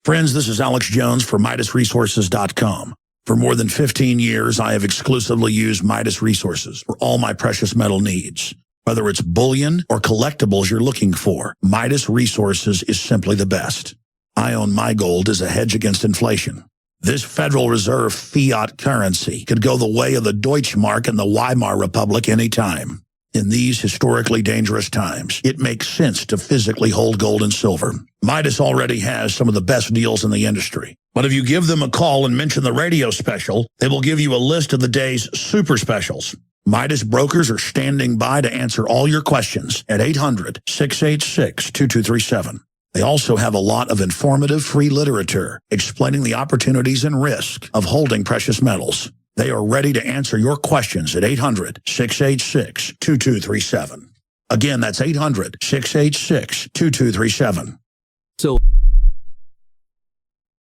Friends, this is Alex Jones for MidasResources.com. For more than 15 years, I have exclusively used Midas Resources for all my precious metal needs. Whether it's bullion or collectibles you're looking for, Midas Resources is simply the best. I own my gold as a hedge against inflation. This Federal Reserve fiat currency could go the way of the Deutschmark and the Weimar Republic anytime. In these historically dangerous times, it makes sense to physically hold gold and silver. Midas already has some of the best deals in the industry. But if you give them a call and mention the radio special, they will give you a list of the day's super specials. Midas brokers are standing by to answer all your questions at 800-686-2237. They also have a lot of informative free literature explaining the opportunities and risk of holding precious metals. They are ready to answer your questions at 800-686-2237. Again, that's 800-686-2237. So